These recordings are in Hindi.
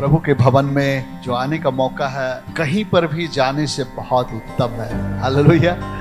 प्रभु के भवन में जो आने का मौका है, कहीं पर भी जाने से बहुत उत्तम है। हालेलुया।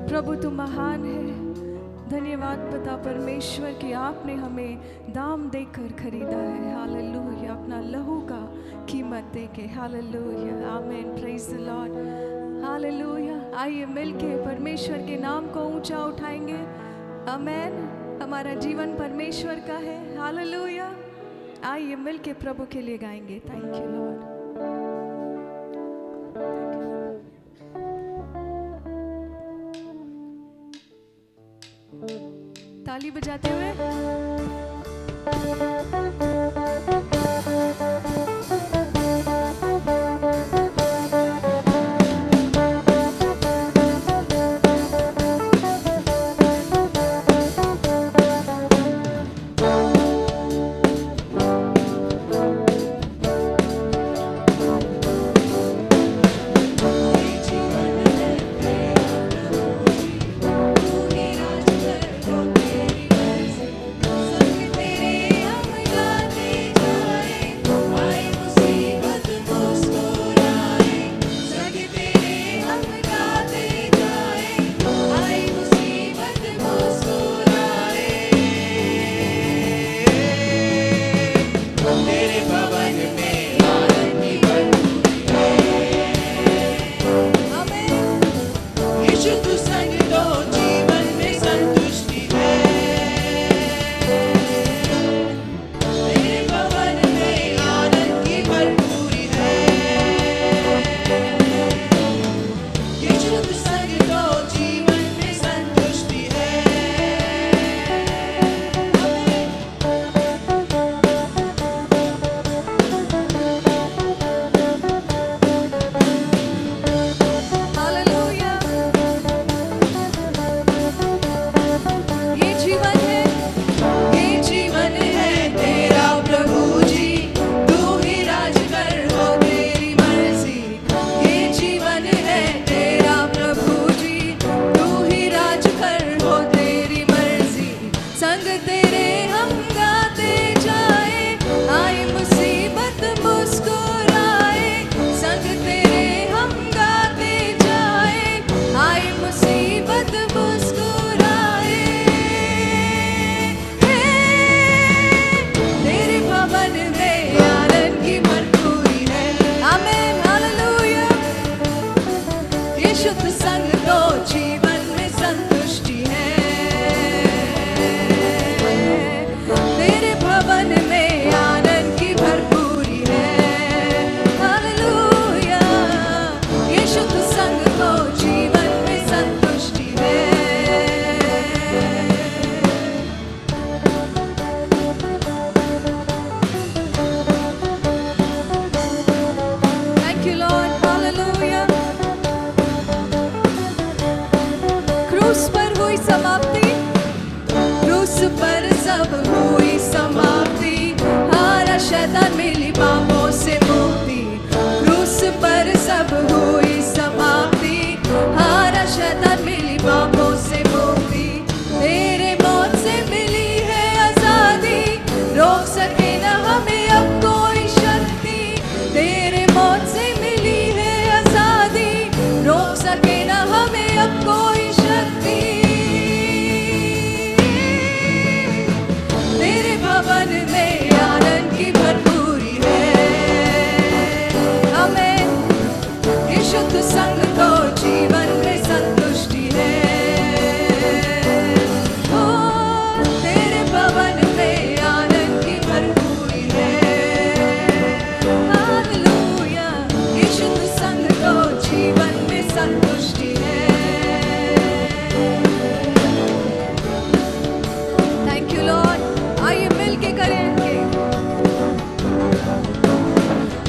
प्रभु तू महान है। धन्यवाद पिता परमेश्वर कि आपने हमें दाम देकर खरीदा है। हालेलुया। अपना लहू का कीमत देके। हालेलुया। आमीन। Praise the Lord. हालेलुया। आइए मिलके परमेश्वर के नाम को ऊंचा उठाएंगे। आमीन। हमारा जीवन परमेश्वर का है। हालेलुया। आइए मिलके प्रभु के लिए गाएंगे। Thank you Lord. ताली बजाते हुए तेरे तेरे भवन में आनंद की भरपूरी है। यीशु तू संग दो जीवन में संतुष्टि है। तेरे भवन में आनंद की भरपूरी है। यीशु तू संग दो जीवन में संतुष्टि है। हालेलुया। ये जीवन है, ये जीवन है तेरा प्रभु जी, तू ही राज कर हो तेरी मर्जी। ये जीवन है तेरा प्रभु जी, तू ही राज कर हो तेरी मर्जी। संग तेरे हम गाते जाए, आए मुसीबत मुस्कुराए। संग तेरे हम गाते जाए, आए मुसीबत मुस्कुराए। तेरे भवन में आनंद की भरपूरी है। आमीन, हालेलुया। यीशु तू संग दो जीवन में संतुष्टि है। तेरे भवन में आनंद की भरपूरी है। हालेलुया। यीशु तू संग दो जीवन में संतुष्टि है। Thank you, Lord. Hallelujah. क्रूस पर हुई समाप्ति, क्रूस पर सब हुई समाप्ति। हारा शैतान मिली पापों से मुक्ति। क्रूस पर सब हुई समाप्ति। हारा शैतान मिली पापों से मुक्ति। तेरे मौत से मिली है आजादी, रोक सके न हमें अब कोई शक्ति। तेरे मौत से मिली है आजादी, रोक सके न हमें अब कोई शक्ति। तेरे भवन में आनंद की भरपूरी है। आमीन। यीशु तू संग दो जीवन में संतुष्टि है। ओ, तेरे भवन में आनंद की भरपूरी है। हालेलुया। यीशु तू संग दो जीवन में संतुष्टि है। Thank you Lord. आइए मिलके करेंगे।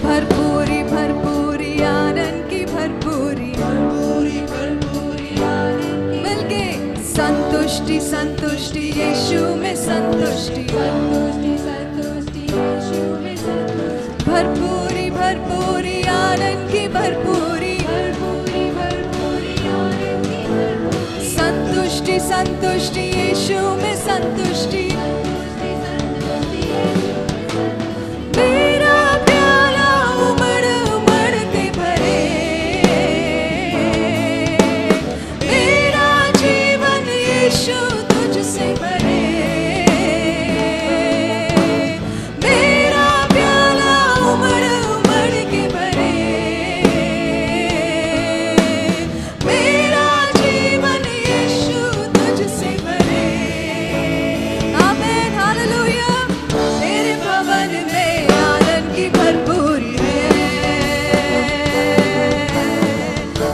भरपूरी भरपूरी आनंद की भरपूरी, भरपूरी भरपूरी आनंद की मिलके संतुष्टि संतुष्टि यीशु में संतुष्टि। संतुष्टि संतुष्टि यीशु में संतुष्टि। भरपूरी भरपूरी आनंद की भरपूरी, भरपूरी भरपूरी आनंद की भरपूरी। संतुष्टि संतुष्टि यीशु में संतुष्टि। संतुष्टि संतुष्टि यीशु में संतुष्टि। मेरा प्याला उमड़ उमड़ के भरे, मेरा जीवन यीशु तुझसे भरे। मेरा प्याला उमड़ उमड़ के भरे, मेरा जीवन यीशु तुझसे भरे। आमीन, हालेलुया। तेरे भवन में आनंद की भरपूरी है।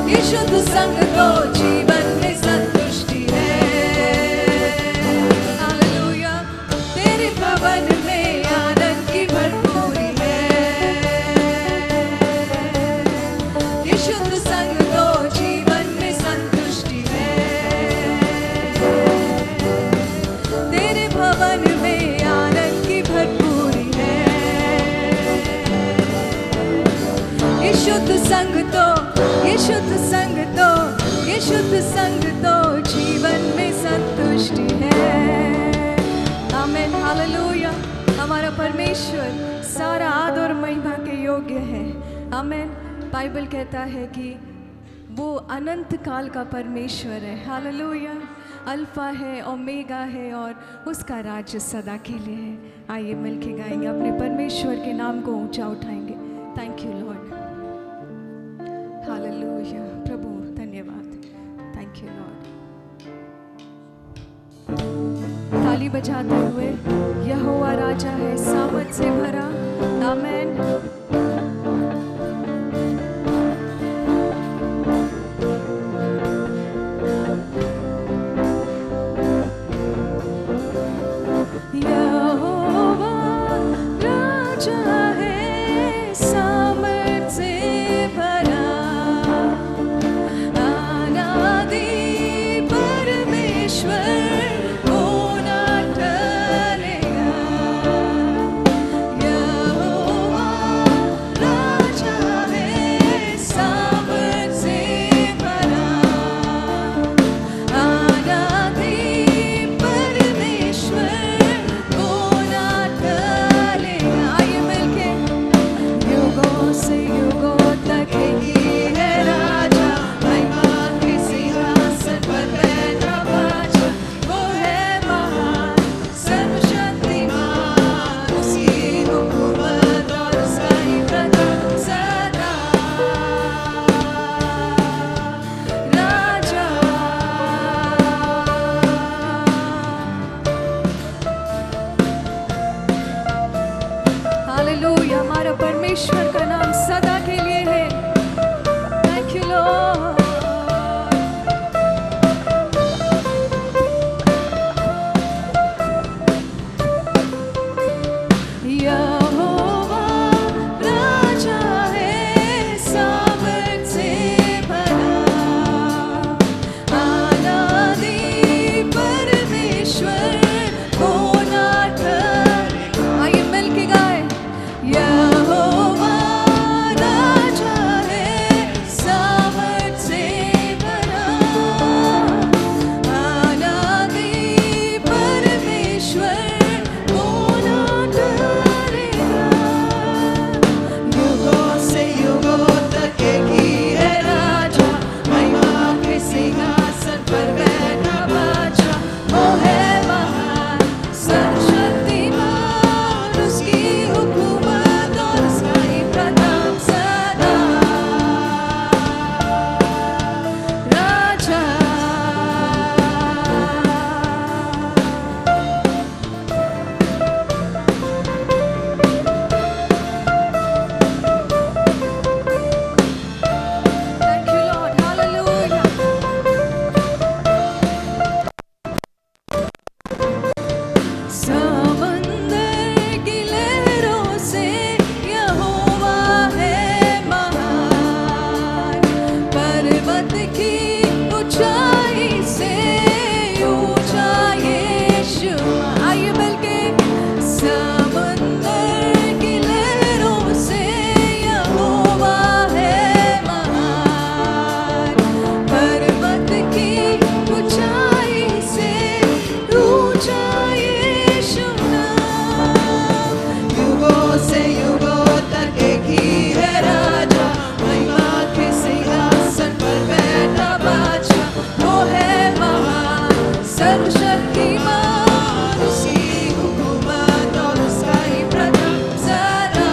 यीशु तू संग दो जीवन में संतुष्टि है। हालेलुया। तेरे भवन में आनंद की भरपूरी है। यीशु तू संग दो जीवन में संतुष्टि है। तेरे भवन में आनंद की भरपूरी है। यीशु तू संग दो, यीशु तू संग दो, यीशु तू संग दो जीवन में संतुष्टि है। आमीन, हालेलुया। हमारा परमेश्वर सारा आदर और महिमा के योग्य है। आमीन। बाइबल कहता है कि वो अनंत काल का परमेश्वर है। हालेलुया। अल्फा है, ओमेगा है और उसका राज्य सदा के लिए है। आइए मिलके गाएंगे, अपने परमेश्वर के नाम को ऊंचा उठाएंगे। Thank you Lord, hallelujah. प्रभु धन्यवाद, थैंक यू लॉर्ड। ताली बजाते हुए, यहोवा राजा है, सामर्थ से भरा। आमेन। यहोवा राजा है, सामर्थ से भरा, अनादि परमेश्वर को न टलेगा। यहोवा राजा है, सामर्थ से भरा, अनादि परमेश्वर को न टलेगा। आइए मिलके, युगों से युगों तक ही है राजा, महिमा के सिंहासन पर बैठा बाजा। वो है महान, सर्वशक्तिमान, उसकी हुकूमत और उसका ही प्रताप सदा। राजा हालेलुया, हमारा परमेश्वर का नाम सदा के लिए है। Thank you Lord. यहोवा राजा है, सामर्थ से भरा, अनादि परमेश्वर को न टलेगा। आइए मिलके गाए, यहोवा राजा है, सामर्थ से भरा, अनादि परमेश्वर को न टलेगा। युगों से युगों तक एक ही है राजा, महिमा के सिंहासन पर बैठा बाजा। वो है महान, सर्वशक्तिमान, उसकी हुकूमत और उसका ही प्रताप सदा। राजा थैंक यू लॉर्ड, हालेलुया। समंदर की लहरों से यहोवा है महान, पर्वत की ऊंचाई से ऊंचा यीशु। आइए मिलके, समंदर की लहरों से यहोवा है महान, पर्वत की ऊंचाई से ऊंचा यीशु नाम। युगों से युगों तक एक ही है राजा, महिमा के सिंहासन पर बैठा बाजा। वो है महान, सर्वशक्तिमान, उसकी हुकूमत और उसका ही प्रताप सदा।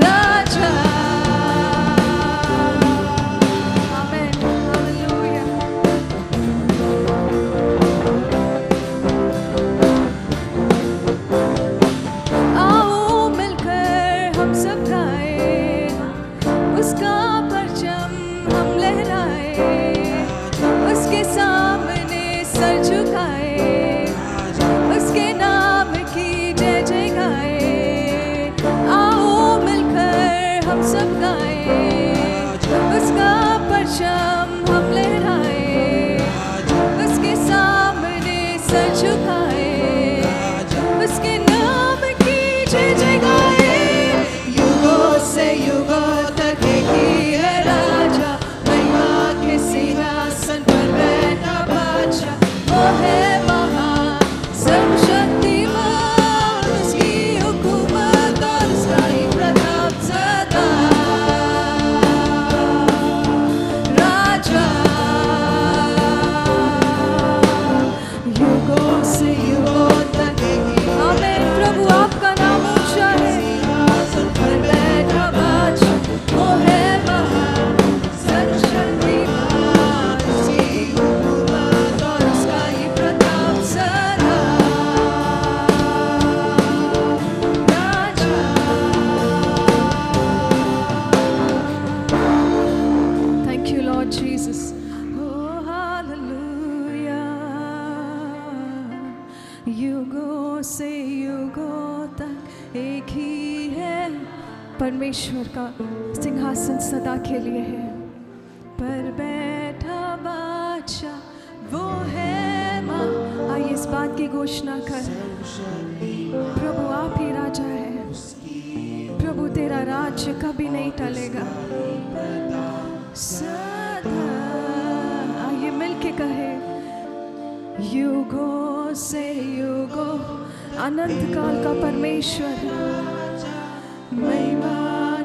राजा आमेन, हालेलुया। आओ मिलकर हम सब गाए, उसका परचम हम लहराए, उसके सामने सर झुकाए, उसके नाम की जय जय गाए। आओ मिलकर हम सब गाए, उसका परचम हम लहराए, उसके सामने सर झुकाए, उसके नाम की जय जय गाए। युगों से युगों तक एक ही है राजा, महिमा के सिंहासन पर बैठा बाजा। वो है महान, सर्वशक्तिमान, उसकी हुकूमत और उसका ही प्रताप सदा। युगों से युगों तक एक ही है। परमेश्वर का सिंहासन सदा के लिए है। पर बैठा बादशाह वो है माँ। आइए इस बात की घोषणा कर, प्रभु आप ही राजा है। प्रभु तेरा राज्य कभी नहीं टलेगा सदा। आइए मिलके कहे, युगों से युगों अनंत काल का परमेश्वर, महिमा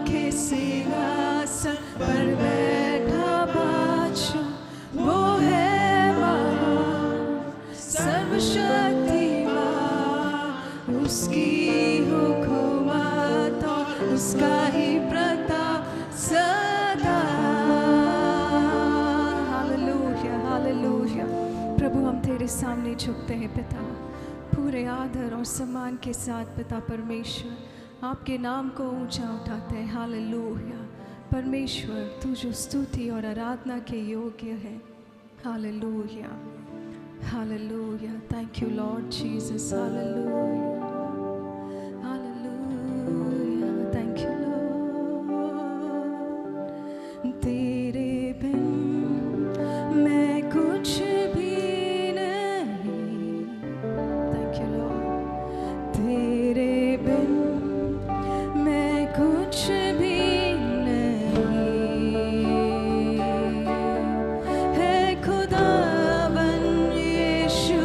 के सिंहासन पर बैठा बादशाह वो है महान सर्वशक्तिमान। उसकी हुकूमत और उसका ही प्रताप सदा। Hallelujah hallelujah. प्रभु हम तेरे सामने झुकते हैं पिता, पूरे आदर और सम्मान के साथ पिता परमेश्वर आपके नाम को ऊंचा उठाते हैं। हालेलुया। परमेश्वर तू जो स्तुति और आराधना के योग्य है। Hallelujah hallelujah. Thank you Lord Jesus. Hallelujah hallelujah. Thank you Lord. तेरे बिन मैं कुछ भी नहीं। Thank you Lord. तेरे बिन मैं कुछ भी नहीं। है खुदावन यीशु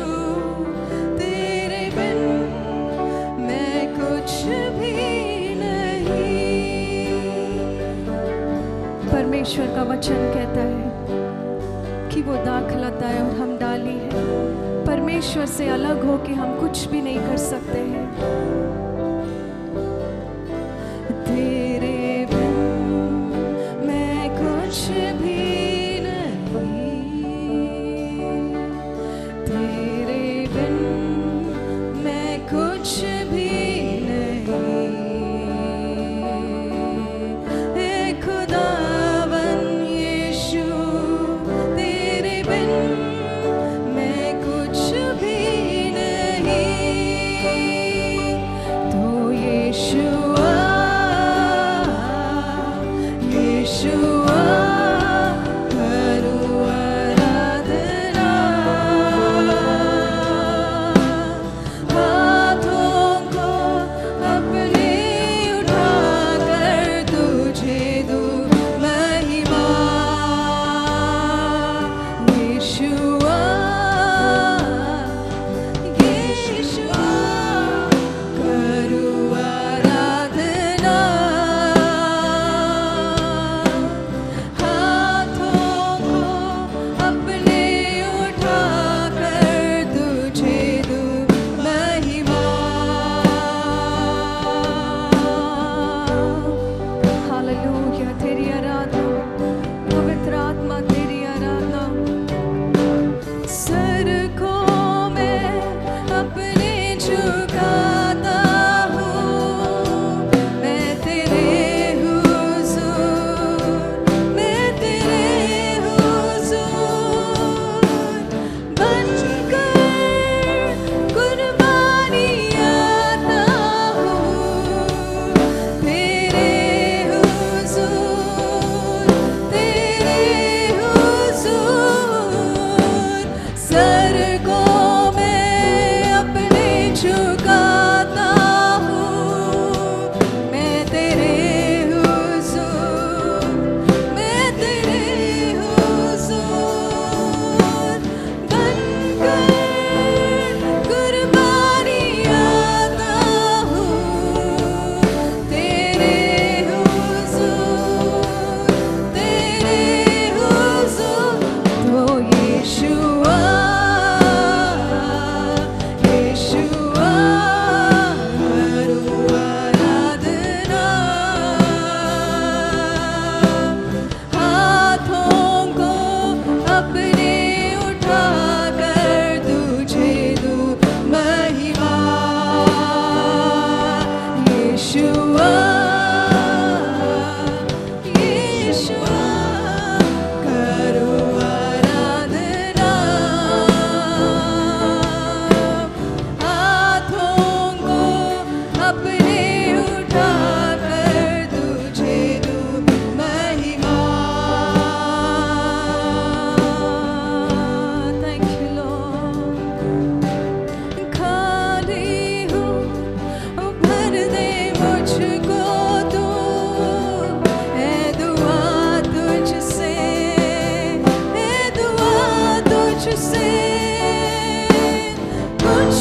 तेरे बिन मैं कुछ भी नहीं। परमेश्वर का वचन कहता है कि वो दाख लाता है और हम डाली है। परमेश्वर से अलग हो के हम कुछ भी नहीं कर सकते हैं। तेरे बिन मैं कुछ भी नहीं। तेरे बिन मैं कुछ भी नहीं। हे खुदावन यीशु तेरे बिन मैं कुछ भी नहीं।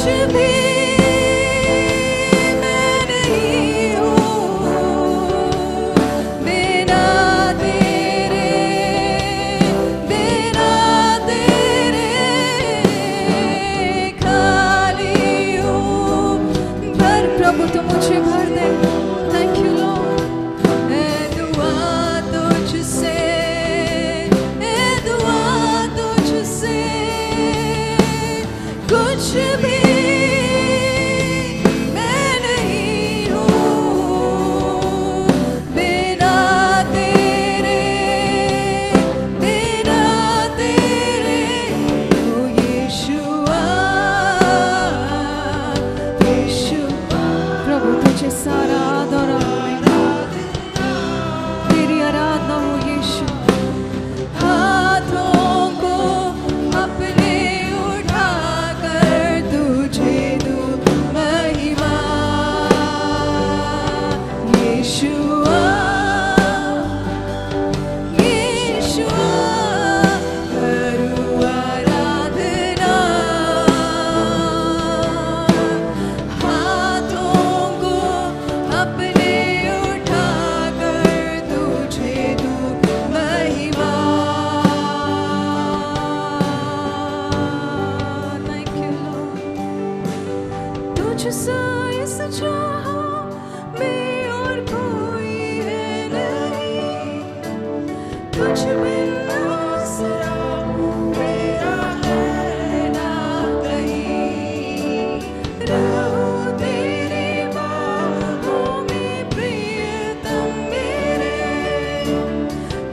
भी मैं नहीं हूँ बिना तेरे खाली हूँ। भर प्रभु तुम मुझे भर दे। Thank you Lord. ए दुआ तुझसे, ए दुआ तुझसे, कुछ भी मैं नहीं हूँ बिना तेरे ओ यीशुआ, यीशु। प्रभु तुझे सारा आदर तेरी आराधना हो यीशु। हाथों को अपने उठाकर तुझे दूं महिमा यीशुआ, यीशुआ। करूं आराधना हाथों को अपने उठाकर तुझे दूं महिमा। Thank you Lord। तुझसे इस जहां में और कोई है नहीं, तुझ बिन आसरा मेरा है ना कहीं। रहूं तेरी बाहों में प्रियतम मेरे,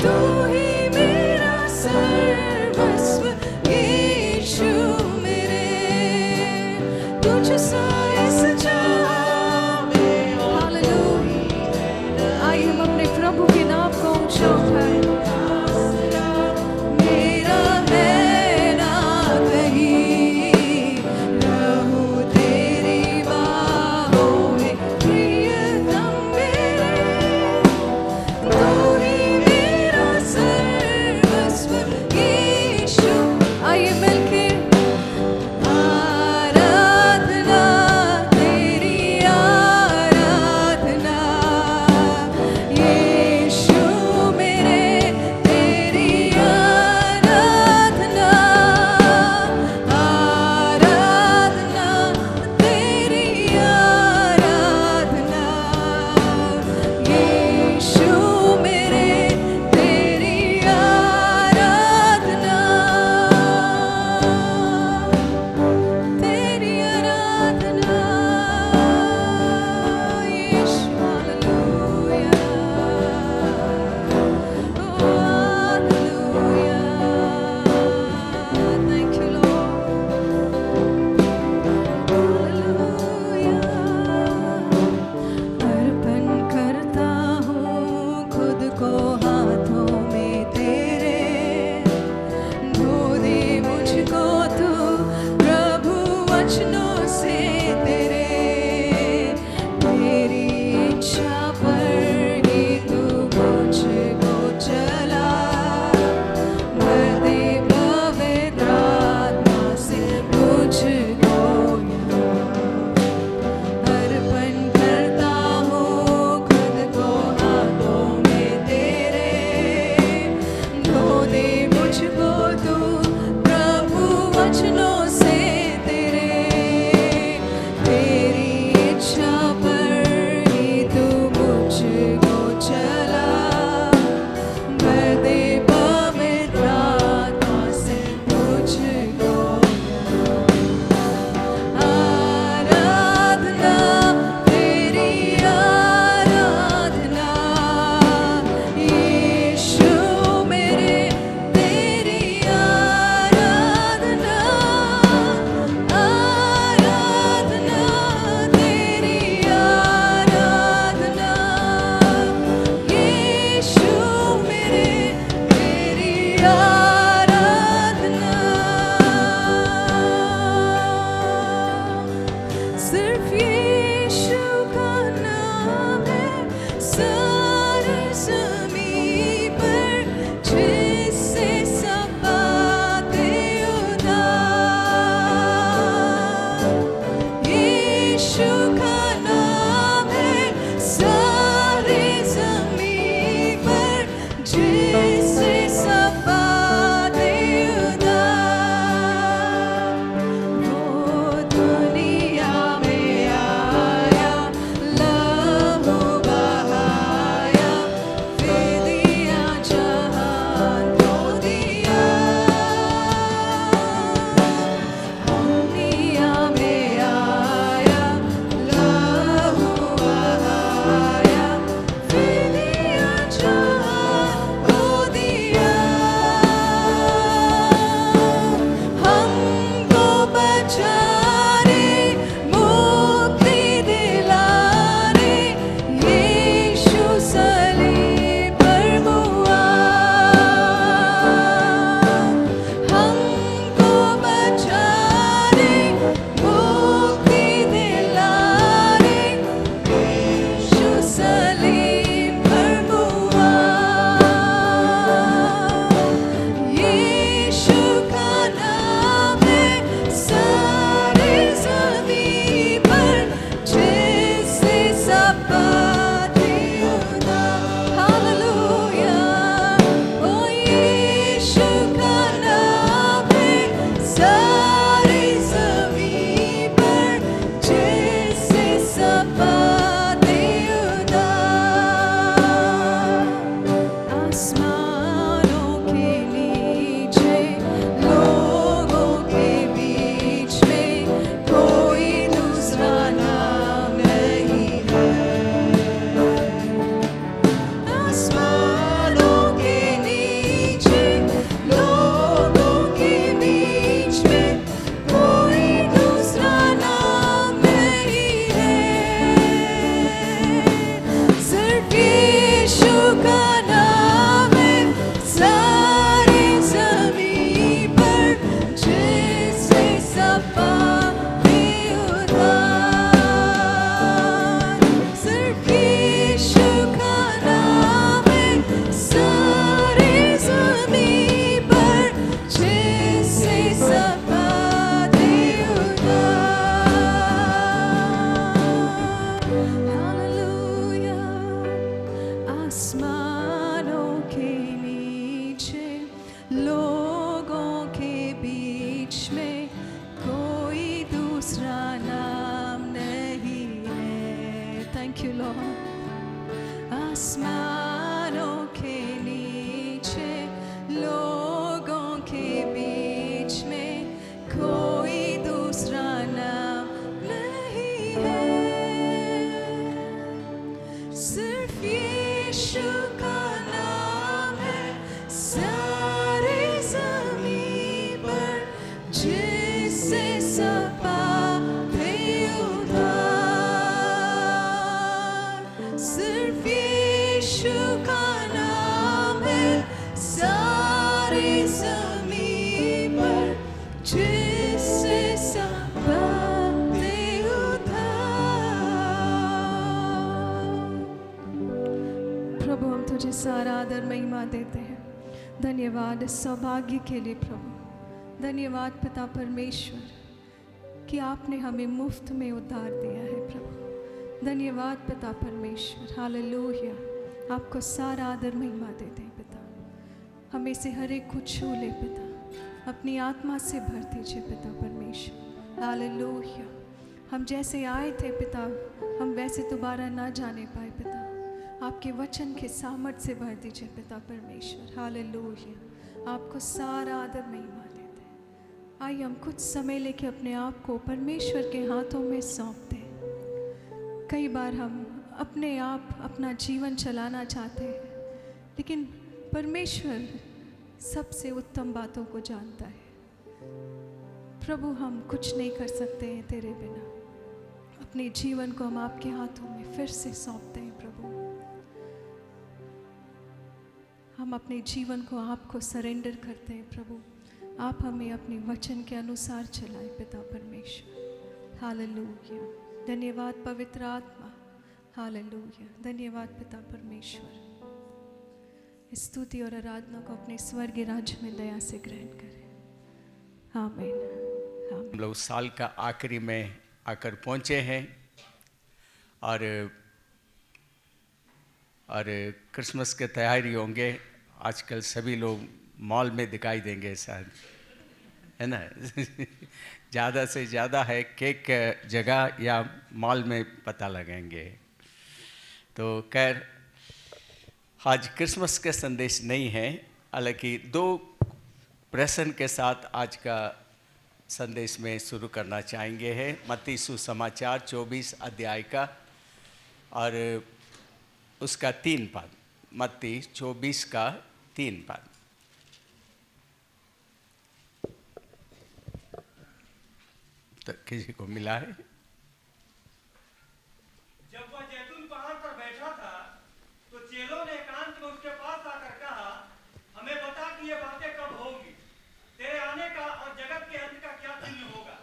तू ही मेरा सर्वस्व यीशु मेरे। तुझसे इस जहां में हालेलुया। आइए हम अपने प्रभु के नाम को ऊंचा उठाएं। मेरा है ना कहीं, रहूं तेरी बाहों में प्रियतम मेरे, तू ही मेरा सर्वस्व यीशु। आइए मिलके आराधना तेरी आराधना यीशु मेरे, तेरी आराधना, आराधना तेरी आराधना यीशु मेरे, तेरी आराधना, तेरी आराधना यीशु। हालेलुया, ओ hallelujah. Thank you Lord. Hallelujah. अर्पण करता हूँ खुद को हाथों में तेरे, धो दे मुझको तू प्रभु वचनों से तेरे। तेरी इच्छा पर ही तू मुझको चला, भर दे पवित्र आत्मा से मुझको यहाँ। अर्पण करता हूँ खुद को हाथों में तेरे, धो दे मुझको तू प्रभु वचनों से तेरे। तेरी सारा आदर महिमा देते हैं। धन्यवाद इस सौभाग्य के लिए प्रभु। धन्यवाद पिता परमेश्वर कि आपने हमें मुफ्त में उद्धार दिया है प्रभु। धन्यवाद पिता परमेश्वर, हालेलुया। आपको सारा आदर महिमा देते हैं पिता। हमें से हर एक को छू ले पिता, अपनी आत्मा से भर दीजिए पिता परमेश्वर, हालेलुया। हम जैसे आए थे पिता, हम वैसे दोबारा ना जाने पाए पिता। आपके वचन के सामर्थ से भर दीजिए पिता परमेश्वर, हालेलुया। आपको सारा आदर महिमा देते हैं। आइए हम कुछ समय लेके अपने आप को परमेश्वर के हाथों में सौंप दें। कई बार हम अपने आप अपना जीवन चलाना चाहते हैं, लेकिन परमेश्वर सबसे उत्तम बातों को जानता है। प्रभु, हम कुछ नहीं कर सकते हैं तेरे बिना। अपने जीवन को हम आपके हाथों में फिर से सौंपते हैं प्रभु। हम अपने जीवन को आपको सरेंडर करते हैं प्रभु। आप हमें अपने वचन के अनुसार चलाएं पिता परमेश्वर, हालेलुया। धन्यवाद पवित्र आत्मा, हालेलुया। धन्यवाद पिता परमेश्वर। स्तुति और आराधना को अपने स्वर्गीय राज्य में दया से ग्रहण करें, आमीन। हम लोग साल का आखिरी में आकर पहुँचे हैं और क्रिसमस के तैयारी होंगे। आजकल सभी लोग मॉल में दिखाई देंगे शायद, है ना। ज़्यादा से ज़्यादा है केक जगह या मॉल में पता लगेंगे। तो खैर आज क्रिसमस का संदेश नहीं है, हालांकि दो प्रश्न के साथ आज का संदेश में शुरू करना चाहेंगे है मत्ती सुसमाचार 24 अध्याय का और उसका 3 पद। मत्ती 24 का 3 पद। तो किसी को मिला है? जब वह जैतून पहाड़ पर बैठा था तो चेलों ने एकांत में उसके पास आकर कहा, हमें बता कि ये बातें कब होंगी, तेरे आने का और जगत के अंत का क्या चिन्ह होगा।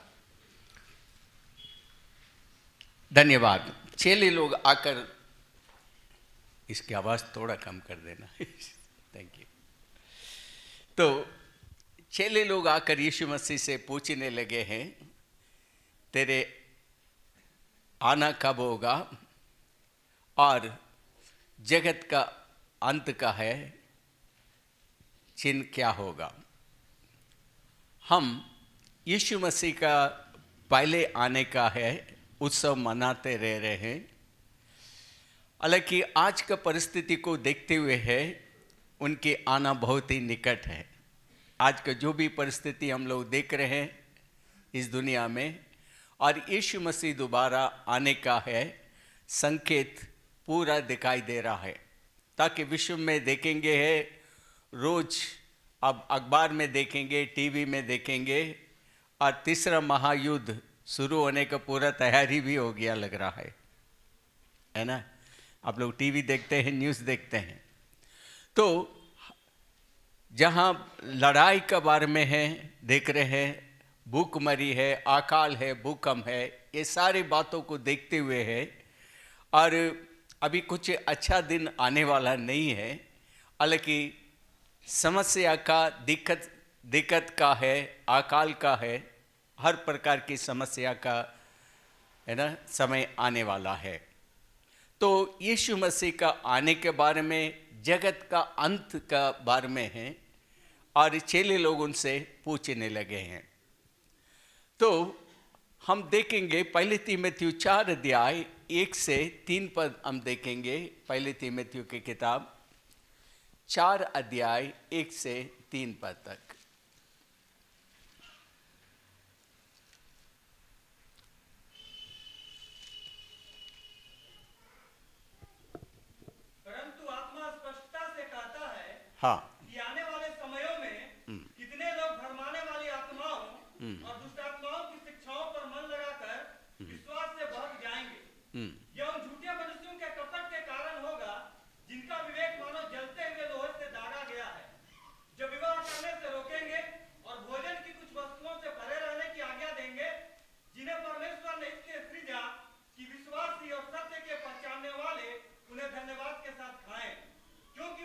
धन्यवाद। चेले लोग आकर, इसकी आवाज़ थोड़ा कम कर देना। Thank you. तो चेले लोग आकर यीशु मसीह से पूछने लगे हैं, तेरे आना कब होगा और जगत का अंत का है चिन्ह क्या होगा। हम यीशु मसीह का पहले आने का है उत्सव मनाते रह रहे हैं। हालांकि आज का परिस्थिति को देखते हुए है उनके आना बहुत ही निकट है। आज का जो भी परिस्थिति हम लोग देख रहे हैं इस दुनिया में, और यीशु मसीह दोबारा आने का है संकेत पूरा दिखाई दे रहा है। ताकि विश्व में देखेंगे है, रोज अब अखबार में देखेंगे, टीवी में देखेंगे, और तीसरा महायुद्ध शुरू होने का पूरा तैयारी भी हो गया लग रहा है ना। आप लोग टीवी देखते हैं, न्यूज़ देखते हैं, तो जहाँ लड़ाई के बारे में है देख रहे हैं, भूखमरी है, अकाल है, भूकंप है, ये सारी बातों को देखते हुए है। और अभी कुछ अच्छा दिन आने वाला नहीं है, हालांकि समस्या का दिक्कत का है, अकाल का है, हर प्रकार की समस्या का है ना समय आने वाला है। तो यीशु मसीह का आने के बारे में, जगत का अंत का बारे में है, और चेले लोग उनसे पूछने लगे हैं। तो हम देखेंगे पहले तीमुथियुस 4 अध्याय 1 से 3 पद हम देखेंगे। पहले तीमुथियुस की किताब 4 अध्याय 1 से 3 पद तक। परंतु आत्मा स्पष्टता से कहता है हाँ, कि आने वाले समयों में कितने लोग भरमाने वाली आत्माओं और दुष्ट आत्माओं की शिक्षाओं पर मन लगाकर विश्वास से भटक जाएंगे। यह उन झूठे मनुष्यों के कपट के कारण होगा जिनका विवेक मानो जलते हुए लोहे से दागा गया है, जो विवाह करने से रोकेंगे और भोजन की कुछ वस्तुओं से परे रहने की आज्ञा देंगे, जिन्हें परमेश्वर ने इसलिए सृजा कि विश्वासी और सत्य के पहचानने वाले उन्हें धन्यवाद के साथ खाएं, क्योंकि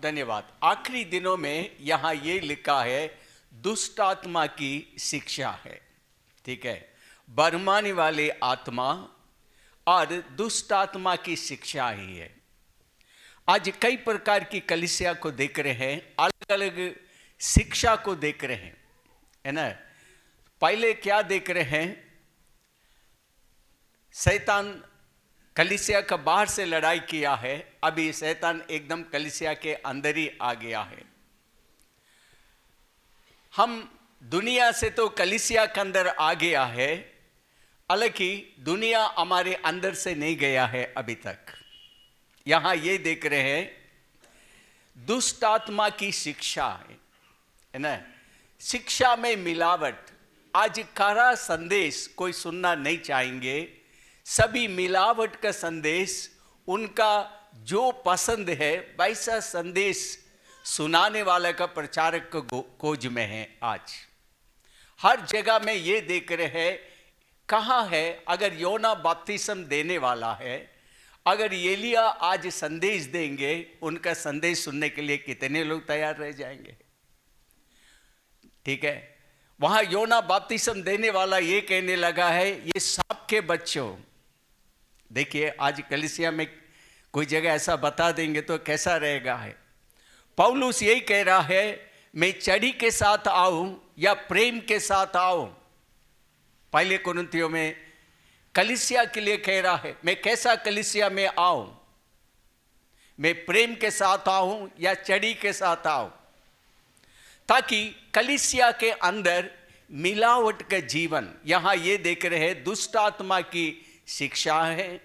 धन्यवाद। आखिरी दिनों में यहाँ ये लिखा है दुष्ट आत्मा की शिक्षा है, ठीक है, बरमाने वाले आत्मा और दुष्ट आत्मा की शिक्षा ही है। आज कई प्रकार की कलीसिया को देख रहे हैं, अलग अलग शिक्षा को देख रहे हैं, है ना। पहले क्या देख रहे हैं, शैतान कलीसिया का बाहर से लड़ाई किया है, अभी शैतान एकदम कलीसिया के अंदर ही आ गया है। हम दुनिया से तो कलीसिया के अंदर आ गया है, हालांकि दुनिया हमारे अंदर से नहीं गया है अभी तक। यहां ये देख रहे हैं दुष्ट आत्मा की शिक्षा है ना, शिक्षा में मिलावट। आज कड़ा संदेश कोई सुनना नहीं चाहेंगे, सभी मिलावट का संदेश, उनका जो पसंद है वैसा संदेश सुनाने वाला का प्रचारक को खोज में है। आज हर जगह में ये देख रहे हैं, कहाँ है, अगर योना बपतिस्म देने वाला है, अगर एलिया आज संदेश देंगे, उनका संदेश सुनने के लिए कितने लोग तैयार रह जाएंगे, ठीक है। वहां योना बपतिस्म देने वाला ये कहने लगा है, ये सांप के बच्चों, देखिए आज कलीसिया में कोई जगह ऐसा बता देंगे तो कैसा रहेगा है। पौलुस यही कह रहा है, मैं चढ़ी के साथ आऊं या प्रेम के साथ आऊं। पहले कुरिन्थियों में कलीसिया के लिए कह रहा है, मैं कैसा कलीसिया में आऊं, मैं प्रेम के साथ आऊं या चढ़ी के साथ आऊं, ताकि कलीसिया के अंदर मिलावट का जीवन, यहां ये देख रहे हैं दुष्ट आत्मा की शिक्षा है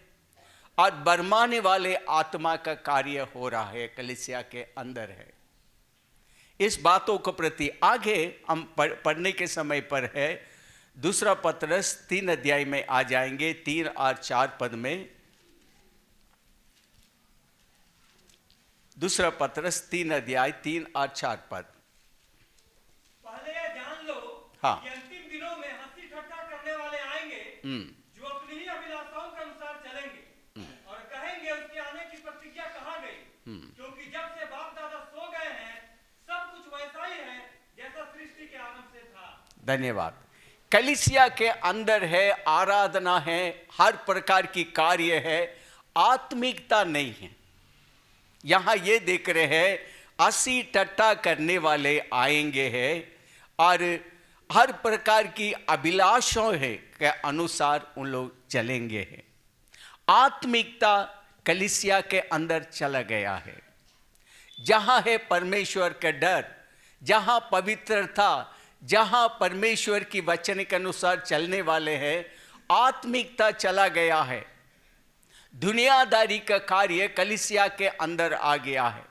और बरमाने वाले आत्मा का कार्य हो रहा है, कलीसिया के अंदर है। इस बातों को प्रति आगे हम पढ़ने के समय पर है, दूसरा पतरस 3 अध्याय में आ जाएंगे, 3 और 4 पद में। दूसरा पतरस 3 अध्याय 3 और 4 पद। पहले यह जान लो हाँ। कि अंतिम दिनों में हंसी ठट्ठा करने वाले आएंगे, जो अपनी ही अभिलाषाओं के अनुसार चलेंगे और कहेंगे उसके आने की प्रतिज्ञा कहाँ गई, क्योंकि जब से बाप दादा सो गए हैं सब कुछ वैसा ही है जैसा सृष्टि के आरंभ से था। धन्यवाद। कलीसिया के अंदर है, आराधना है, हर प्रकार की कार्य है, आत्मिकता नहीं है। यहां ये देख रहे हैं हंसी टट्टा करने वाले आएंगे हैं और हर प्रकार की अभिलाषाओं है के अनुसार उन लोग चलेंगे हैं। आत्मिकता कलीसिया के अंदर चला गया है। जहां है परमेश्वर का डर, जहां पवित्रता, जहां परमेश्वर की वचन के अनुसार चलने वाले हैं, आत्मिकता चला गया है। दुनियादारी का कार्य कलीसिया के अंदर आ गया है।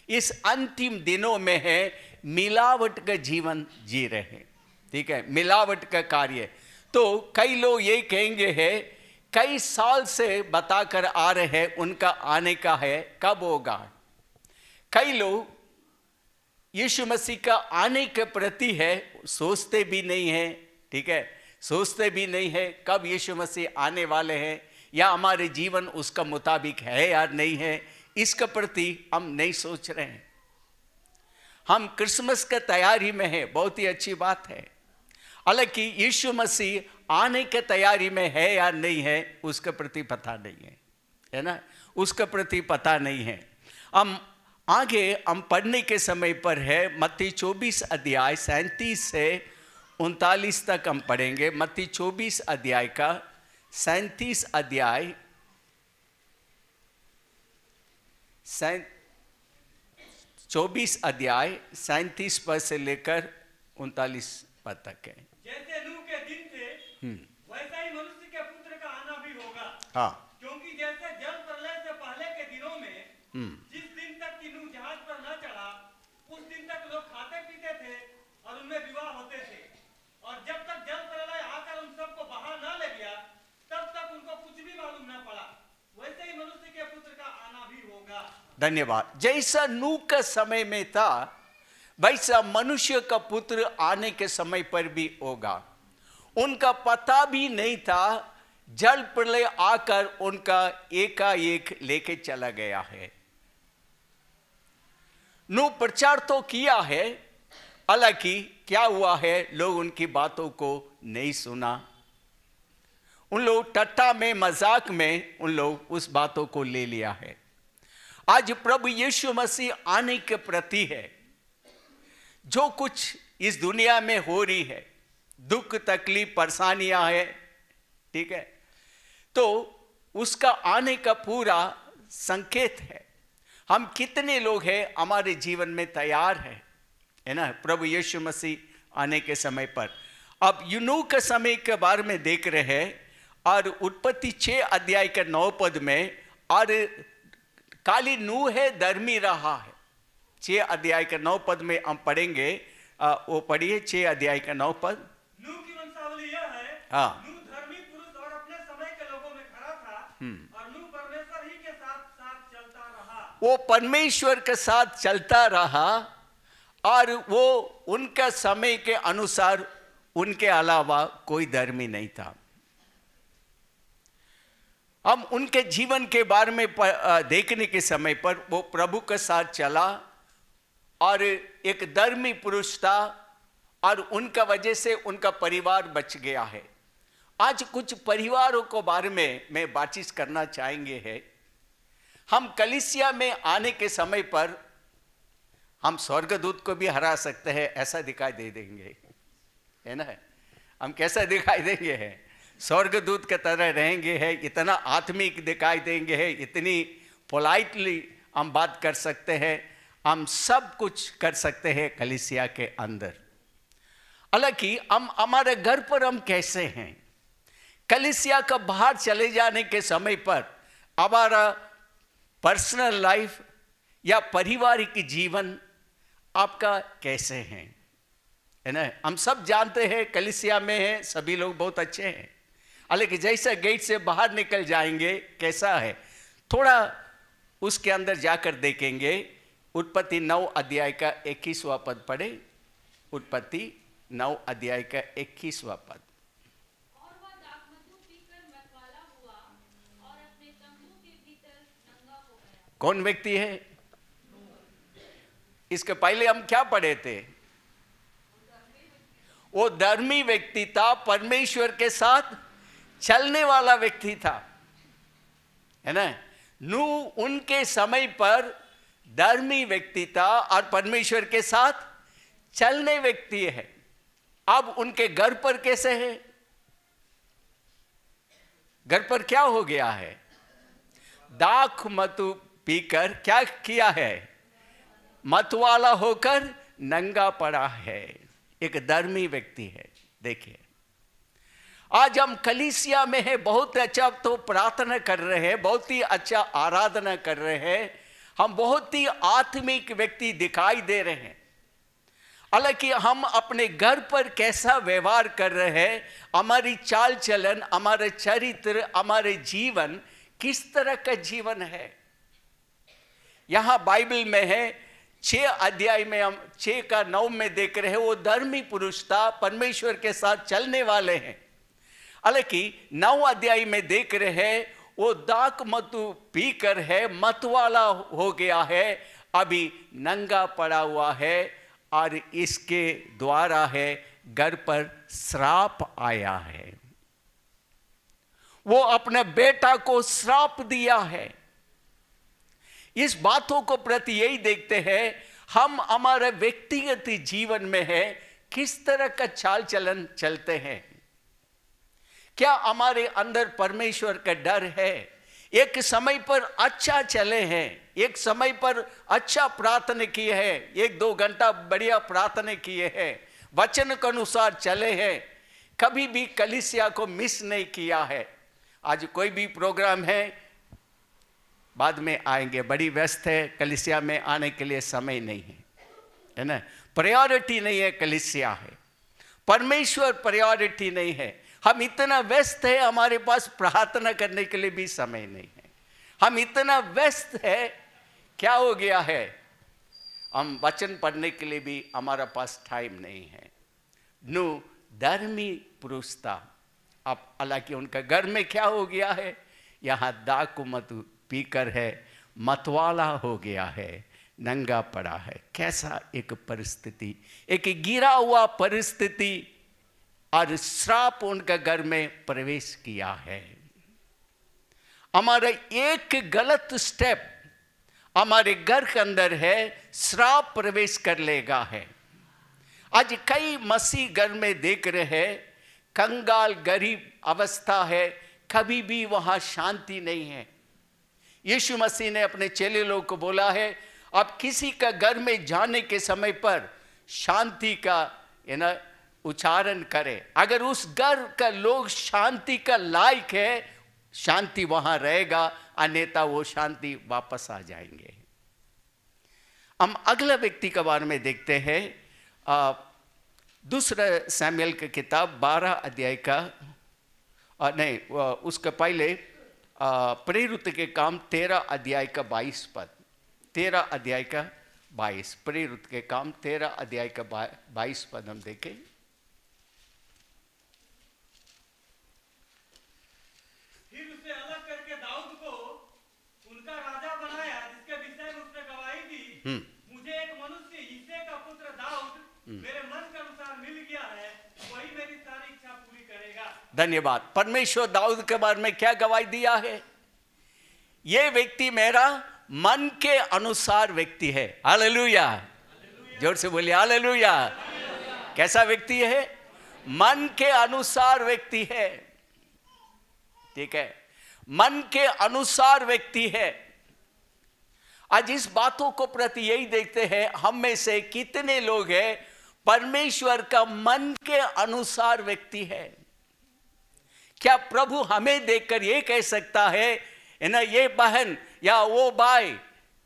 इस अंतिम दिनों में है मिलावट का जीवन जी रहे हैं, ठीक है, मिलावट का कार्य। तो कई लोग ये कहेंगे है, कई साल से बताकर आ रहे हैं उनका आने का है, कब होगा। कई लोग यीशु मसीह का आने के प्रति है सोचते भी नहीं है, ठीक है, सोचते भी नहीं है कब यीशु मसीह आने वाले हैं या हमारे जीवन उसका मुताबिक है या नहीं है, इसके प्रति हम नहीं सोच रहे हैं। हम क्रिसमस का तैयारी में है, बहुत ही अच्छी बात है, हालांकि यीशु मसीह आने के तैयारी में है या नहीं है उसके प्रति पता नहीं है ना, उसके प्रति पता नहीं है। हम आगे हम पढ़ने के समय पर है मत्ती 24 अध्याय 37 से 39 तक हम पढ़ेंगे। मत्ती 24 अध्याय का 37 अध्याय 24 अध्याय 37 पद से लेकर 39 पद तक है। जैसे नूह के दिन थे वैसा ही मनुष्य के पुत्र का आना भी होगा। हाँ, क्योंकि जैसे जल प्रलय से पहले के दिनों में जिस दिन तक कि नूह जहाज पर न चढ़ा उस दिन तक लोग खाते पीते थे और उनमें विवाह होते थे, और जब तक जल प्रलय आकर उन सबको बहा न ले गया तब तक उनको कुछ भी मालूम न पड़ा। वैसे ही मनुष्य के पुत्र का आना भी होगा। धन्यवाद। जैसा नूह का समय में था वैसा मनुष्य का पुत्र आने के समय पर भी होगा। उनका पता भी नहीं था, जल प्रलय आकर उनका एकाएक लेके चला गया है। नू प्रचार तो किया है, हालांकि क्या हुआ है, लोग उनकी बातों को नहीं सुना। उन लोग टट्टा में, मजाक में उन लोग उस बातों को ले लिया है। आज प्रभु यीशु मसीह आने के प्रति है, जो कुछ इस दुनिया में हो रही है, दुख तकलीफ परेशानियां है, ठीक है, तो उसका आने का पूरा संकेत है। हम कितने लोग हैं हमारे जीवन में तैयार है ना, प्रभु यीशु मसीह आने के समय पर। अब यूनूह के समय के बारे में देख रहे हैं, और उत्पत्ति 6 अध्याय के 9 पद में, और काली नूह है धर्मी रहा है। 6 अध्याय के 9 पद में हम पढ़ेंगे, वो पढ़िए 6 अध्याय का 9 पद। नूह की वंशावली यह है, हाँ। नूह धर्मी पुरुष और अपने समय के लोगों में खड़ा था, और नूह परमेश्वर ही के साथ साथ चलता रहा। वो परमेश्वर के साथ चलता रहा, और वो उनका समय के अनुसार, उनके अलावा कोई धर्मी नहीं था। हम उनके जीवन के बारे में देखने के समय पर वो प्रभु के साथ चला, और एक धर्मी पुरुष था, और उनका वजह से उनका परिवार बच गया है। आज कुछ परिवारों को बारे में मैं बातचीत करना चाहेंगे है। हम कलीसिया में आने के समय पर हम स्वर्गदूत को भी हरा सकते हैं, ऐसा दिखाई दे देंगे, है ना। हम कैसा दिखाई देंगे है, स्वर्गदूत के तरह रहेंगे है, इतना आत्मिक दिखाई देंगे है, इतनी पोलाइटली हम बात कर सकते हैं, हम सब कुछ कर सकते हैं कलीसिया के अंदर। हालांकि हम हमारे घर पर हम कैसे हैं, कलीसिया का बाहर चले जाने के समय पर हमारा पर्सनल लाइफ या पारिवारिक जीवन आपका कैसे है ना। हम सब जानते हैं कलीसिया में है, सभी लोग बहुत अच्छे हैं, हालांकि जैसा गेट से बाहर निकल जाएंगे कैसा है, थोड़ा उसके अंदर जाकर देखेंगे। उत्पत्ति 9 अध्याय का 21वां पद पढ़े। उत्पत्ति 9 अध्याय का 21वां पद। और वह दाखमधु पीकर मतवाला हुआ और अपने तंबू के भीतर नंगा हो गया। कौन व्यक्ति है? इसके पहले हम क्या पढ़े थे? वो धर्मी व्यक्ति था, परमेश्वर के साथ चलने वाला व्यक्ति था, है ना। नूह उनके समय पर धर्मी व्यक्ति था और परमेश्वर के साथ चलने व्यक्ति है। अब उनके घर पर कैसे है? घर पर क्या हो गया है? दाखमधु पीकर क्या किया है? मतवाला होकर नंगा पड़ा है। एक धर्मी व्यक्ति है। देखिए, आज हम कलीसिया में है, बहुत अच्छा तो प्रार्थना कर रहे हैं, बहुत ही अच्छा आराधना कर रहे हैं, हम बहुत ही आत्मिक व्यक्ति दिखाई दे रहे हैं। हालांकि हम अपने घर पर कैसा व्यवहार कर रहे हैं, हमारी चाल चलन, हमारे चरित्र, हमारे जीवन किस तरह का जीवन है। यहां बाइबल में है 6 अध्याय में, हम 6 का 9 में देख रहे हैं, वो धर्मी पुरुष था, परमेश्वर के साथ चलने वाले हैं। हालांकि 9 अध्याय में देख रहे हैं वो दाखमधु पीकर है, मतवाला हो गया है, अभी नंगा पड़ा हुआ है, और इसके द्वारा है घर पर श्राप आया है। वो अपने बेटा को श्राप दिया है। इस बातों को प्रति यही देखते हैं, हम हमारे व्यक्तिगत जीवन में है किस तरह का चाल चलन चलते हैं। क्या हमारे अंदर परमेश्वर का डर है? एक समय पर अच्छा चले हैं, एक समय पर अच्छा प्रार्थना किए हैं, 1-2 घंटा बढ़िया प्रार्थना किए हैं, वचन के अनुसार चले हैं, कभी भी कलीसिया को मिस नहीं किया है। आज कोई भी प्रोग्राम है, बाद में आएंगे, बड़ी व्यस्त है, कलीसिया में आने के लिए समय नहीं है ना। प्रायोरिटी नहीं है, कलीसिया है, परमेश्वर प्रायोरिटी नहीं है। हम इतना व्यस्त है, हमारे पास प्रार्थना करने के लिए भी समय नहीं है। हम इतना व्यस्त है, क्या हो गया है, हम वचन पढ़ने के लिए भी हमारा पास टाइम नहीं है। नूह धर्मी पुरुष था, अब हालांकि उनका घर में क्या हो गया है, यहाँ दाखमधु पीकर है, मतवाला हो गया है, नंगा पड़ा है। कैसा एक परिस्थिति, एक गिरा हुआ परिस्थिति, और श्राप उनका घर में प्रवेश किया है। हमारा एक गलत स्टेप हमारे घर के अंदर है, श्राप प्रवेश कर लेगा है। आज कई मसीह घर में देख रहे हैं, कंगाल गरीब अवस्था है, कभी भी वहां शांति नहीं है। यीशु मसीह ने अपने चेले लोग को बोला है, आप किसी का घर में जाने के समय पर शांति का उच्चारण करें। अगर उस घर का लोग शांति का लायक है, शांति वहां रहेगा, अन्यथा वो शांति वापस आ जाएंगे। हम अगला व्यक्ति के बारे में देखते हैं, दूसरा सैमुएल की किताब 12 अध्याय का, नहीं उसके पहले प्रेरित के काम 13 अध्याय का 22 पद, 13 अध्याय का 22, प्रेरित के काम 13 अध्याय का 22 पद हम देखें। फिर उसे अलग करके दाऊद को उनका राजा बनाया, जिसके विषय में उसने गवाही दी, मुझे एक मनुष्य यिशै का पुत्र दाऊद मेरे मन के अनुसार मिल गया है, वही मेरी सारी इच्छा पूरी करेगा। धन्यवाद। परमेश्वर दाऊद के बारे में क्या गवाही दिया है? ये व्यक्ति मेरा मन के अनुसार व्यक्ति है। हालेलुया, जोर से बोलिए हालेलुया। कैसा व्यक्ति है? मन के अनुसार व्यक्ति है। ठीक है, मन के अनुसार व्यक्ति है। आज इस बातों को प्रति यही देखते हैं, हम में से कितने लोग हैं परमेश्वर का मन के अनुसार व्यक्ति है? क्या प्रभु हमें देखकर ये कह सकता है ना, ये बहन या वो भाई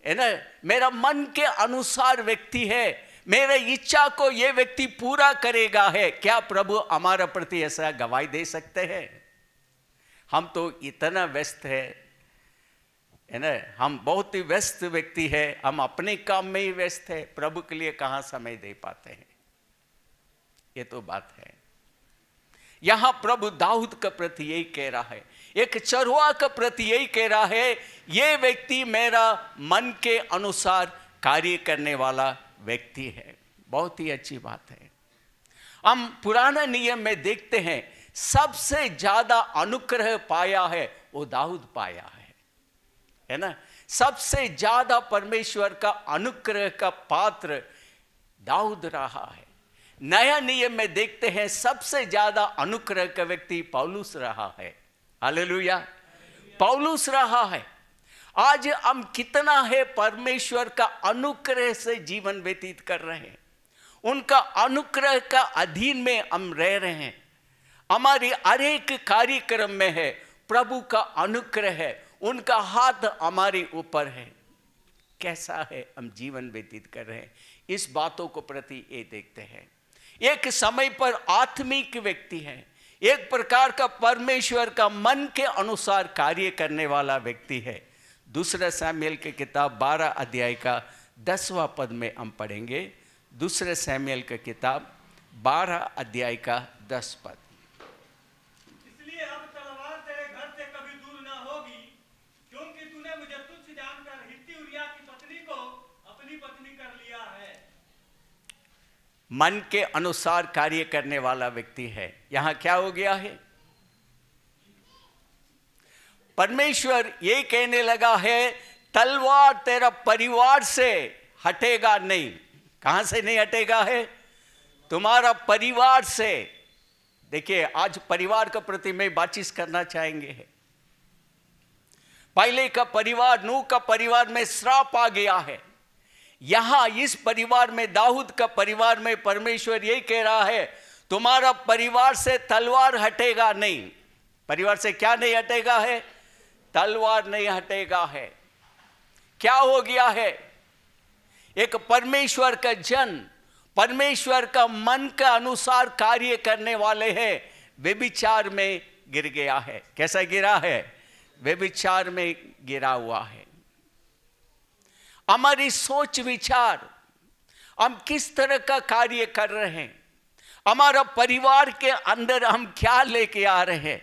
है ना, मेरा मन के अनुसार व्यक्ति है, मेरे इच्छा को ये व्यक्ति पूरा करेगा है? क्या प्रभु हमारा प्रति ऐसा गवाही दे सकते हैं? हम तो इतना व्यस्त है ना, हम बहुत ही व्यस्त व्यक्ति है, हम अपने काम में ही व्यस्त है, प्रभु के लिए कहाँ समय दे पाते हैं? ये तो बात है। यहां प्रभु दाऊद का प्रति यही कह रहा है, एक चरवाहा का प्रति यही कह रहा है, ये व्यक्ति मेरा मन के अनुसार कार्य करने वाला व्यक्ति है। बहुत ही अच्छी बात है। हम पुराना नियम में देखते हैं, सबसे ज्यादा अनुग्रह पाया है वो दाऊद पाया है ना। सबसे ज्यादा परमेश्वर का अनुग्रह का पात्र दाऊद रहा है। नया नियम में देखते हैं, सबसे ज्यादा अनुग्रह का व्यक्ति पौलुस रहा है। हालेलुया, पौलुस रहा है। आज हम कितना है परमेश्वर का अनुग्रह से जीवन व्यतीत कर रहे हैं, उनका अनुग्रह का अधीन में हम रह रहे हैं। हमारी हर एक कार्यक्रम में है प्रभु का अनुग्रह है, उनका हाथ हमारे ऊपर है। कैसा है हम जीवन व्यतीत कर रहे हैं, इस बातों को प्रति ये देखते हैं। एक समय पर आत्मिक व्यक्ति है, एक प्रकार का परमेश्वर का मन के अनुसार कार्य करने वाला व्यक्ति है। दूसरा सैमुएल की किताब 12 अध्याय का 10वां पद में हम पढ़ेंगे। दूसरे सैमुएल की किताब 12 अध्याय का 10 पद। इसलिए अब तलवार तेरे घर से कभी दूर न होगी, क्योंकि तूने मुझे तुच्छ जानकर हित्ती उरिय्याह की पत्नी को अपनी पत्नी कर लिया है। मन के अनुसार कार्य करने वाला व्यक्ति है। यहां क्या हो गया है? परमेश्वर ये कहने लगा है, तलवार तेरा परिवार से हटेगा नहीं। कहां से नहीं हटेगा है? तुम्हारा परिवार से। देखिए, आज परिवार के प्रति में बातचीत करना चाहेंगे। पहले का परिवार, नूह का परिवार में श्राप आ गया है। यहां इस परिवार में, दाऊद का परिवार में परमेश्वर यही कह रहा है, तुम्हारा परिवार से तलवार हटेगा नहीं। परिवार से क्या नहीं हटेगा है? तलवार नहीं हटेगा है। क्या हो गया है? एक परमेश्वर का जन, परमेश्वर का मन का अनुसार कार्य करने वाले हैं, व्यभिचार में गिर गया है। कैसा गिरा है? व्यभिचार में गिरा हुआ है। हमारी सोच विचार, हम किस तरह का कार्य कर रहे हैं, हमारा परिवार के अंदर हम क्या लेके आ रहे हैं,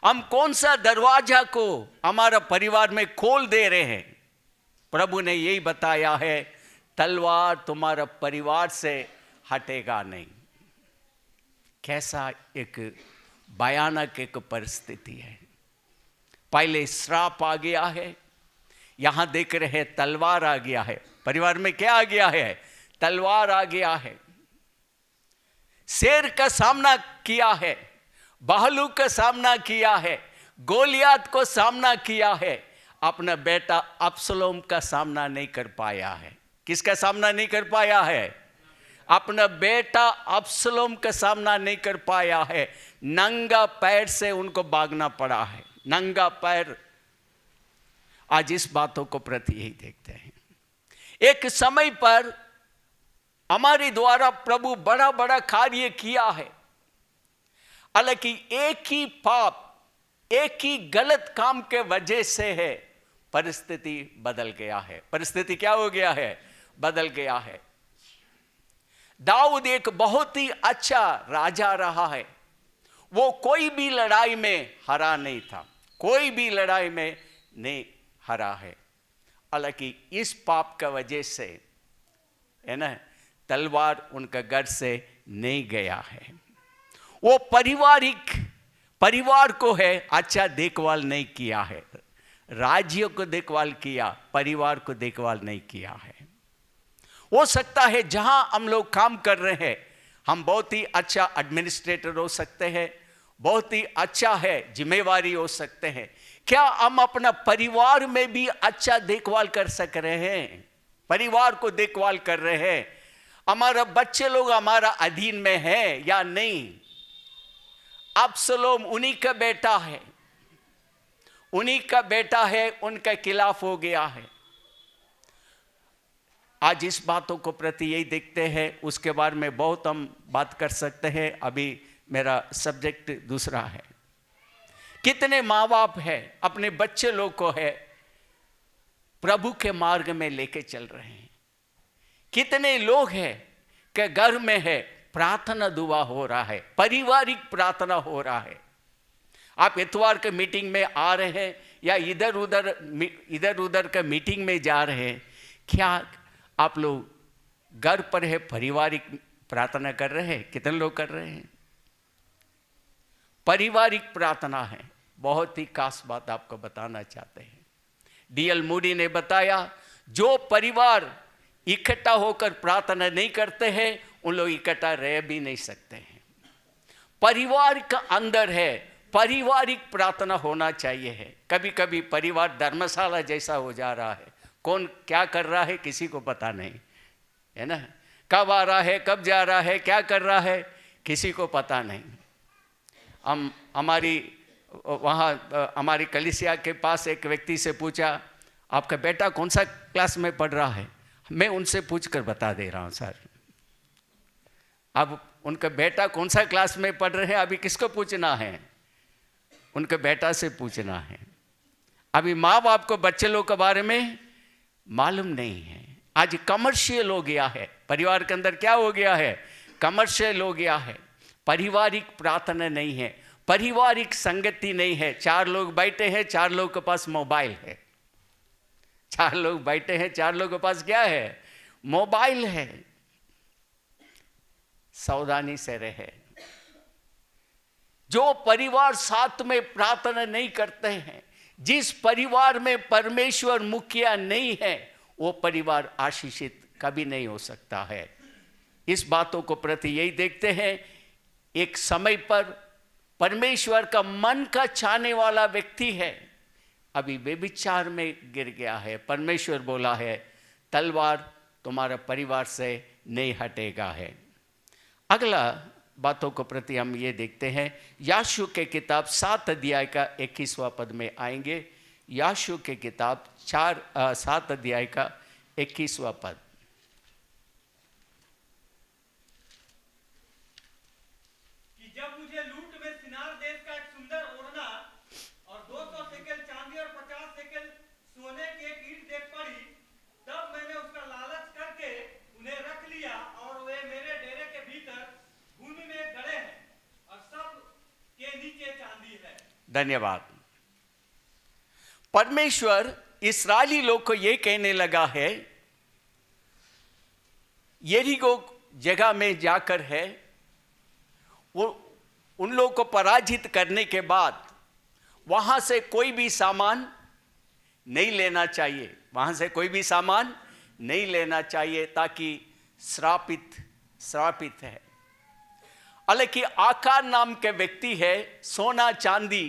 हम कौन सा दरवाजा को हमारा परिवार में खोल दे रहे हैं, प्रभु ने यही बताया है, तलवार तुम्हारा परिवार से हटेगा नहीं। कैसा एक भयानक एक परिस्थिति है। पहले श्राप आ गया है, यहां देख रहे हैं तलवार आ गया है। परिवार में क्या आ गया है? तलवार आ गया है। शेर का सामना किया है, भालू का सामना किया है, गोलियात को सामना किया है, अपना बेटा अब्सलोम का सामना नहीं कर पाया है। किसका सामना नहीं कर पाया है? अपना बेटा अब्सलोम का सामना नहीं कर पाया है। नंगा पैर से उनको भागना पड़ा है, नंगा पैर। आज इस बातों को प्रति यही देखते हैं। एक समय पर हमारे द्वारा प्रभु बड़ा बड़ा कार्य किया है, हालांकि एक ही पाप, एक ही गलत काम के वजह से है परिस्थिति बदल गया है। परिस्थिति क्या हो गया है? बदल गया है। दाऊद एक बहुत ही अच्छा राजा रहा है। वो कोई भी लड़ाई में हरा नहीं था, कोई भी लड़ाई में नहीं हरा है। हालांकि इस पाप का वजह से है ना, तलवार उनका घर से नहीं गया है। वो परिवार को है अच्छा देखभाल नहीं किया है, राज्य को देखभाल किया, परिवार को देखभाल नहीं किया है। हो सकता है जहां हम लोग काम कर रहे हैं, हम बहुत ही अच्छा एडमिनिस्ट्रेटर हो सकते हैं, बहुत ही अच्छा है जिम्मेवारी हो सकते हैं। क्या हम अपना परिवार में भी अच्छा देखभाल कर सक रहे हैं? परिवार को देखभाल कर रहे हैं? हमारा बच्चे लोग हमारा अधीन में है या नहीं? अब्सलोम उन्हीं का बेटा है, उन्हीं का बेटा है, उनके खिलाफ हो गया है। आज इस बातों को प्रति यही देखते हैं। उसके बारे में बहुत हम बात कर सकते हैं, अभी मेरा सब्जेक्ट दूसरा है। कितने माँ बाप है अपने बच्चे लोग को है प्रभु के मार्ग में लेके चल रहे हैं। कितने लोग हैं कि घर में है प्रार्थना दुआ हो रहा है, पारिवारिक प्रार्थना हो रहा है। आप इतवार के मीटिंग में आ रहे हैं या इधर उधर का मीटिंग में जा रहे हैं, क्या आप लोग घर पर है पारिवारिक प्रार्थना कर रहे हैं? कितने लोग कर रहे हैं? पारिवारिक प्रार्थना है। बहुत ही खास बात आपको बताना चाहते हैं। डीएल मूडी ने बताया, जो परिवार इकट्ठा होकर प्रार्थना नहीं करते हैं उन लोग इकट्ठा रह भी नहीं सकते हैं। परिवार का अंदर है पारिवारिक प्रार्थना होना चाहिए है। कभी कभी परिवार धर्मशाला जैसा हो जा रहा है, कौन क्या कर रहा है किसी को पता नहीं है ना, कब आ रहा है कब जा रहा है क्या कर रहा है किसी को पता नहीं। हम हमारी कलीसिया के पास एक व्यक्ति से पूछा, आपका बेटा कौन सा क्लास में पढ़ रहा है? मैं उनसे पूछकर बता दे रहा हूँ सर। अब उनका बेटा कौन सा क्लास में पढ़ रहे हैं अभी किसको पूछना है? उनके बेटा से पूछना है। अभी माँ बाप को बच्चे लोग के बारे में मालूम नहीं है। आज कमर्शियल हो गया है, परिवार के अंदर क्या हो गया है? कमर्शियल हो गया है। पारिवारिक प्रार्थना नहीं है, पारिवारिक संगति नहीं है। 4 लोग बैठे हैं, 4 लोग के पास मोबाइल है। 4 लोग बैठे हैं, 4 लोगों के पास क्या है? मोबाइल है। सावधानी से रहे। जो परिवार साथ में प्रार्थना नहीं करते हैं, जिस परिवार में परमेश्वर मुखिया नहीं है, वो परिवार आशीषित कभी नहीं हो सकता है। इस बातों को प्रति यही देखते हैं। एक समय पर परमेश्वर का मन का चाहने वाला व्यक्ति है, अभी व्यभिचार में गिर गया है। परमेश्वर बोला है तलवार तुम्हारा परिवार से नहीं हटेगा है। अगला बातों को प्रति हम ये देखते हैं, याशू के किताब 7 अध्याय का 21वां पद में आएंगे। याशू के किताब 7 अध्याय का 21वां पद। कि जब मुझे लूट में सिनार देश का एक सुंदर ओढ़ना और 200 शेकेल चांदी और 50 शेकेल सोने की एक ईंट देख पड़ी, तब मैंने उसका लालच करके उन्हें रख लिया और वे मेरे डेरे के भीतर भूमि में गड़े हैं और सब के नीचे चांदी है। धन्यवाद। परमेश्वर इस्राएली लोग को ये कहने लगा है, यरीहो जगह में जाकर है वो उन लोगों को पराजित करने के बाद वहां से कोई भी सामान नहीं लेना चाहिए, वहां से कोई भी सामान नहीं लेना चाहिए, ताकि श्रापित है। हालांकि आकार नाम के व्यक्ति है, सोना चांदी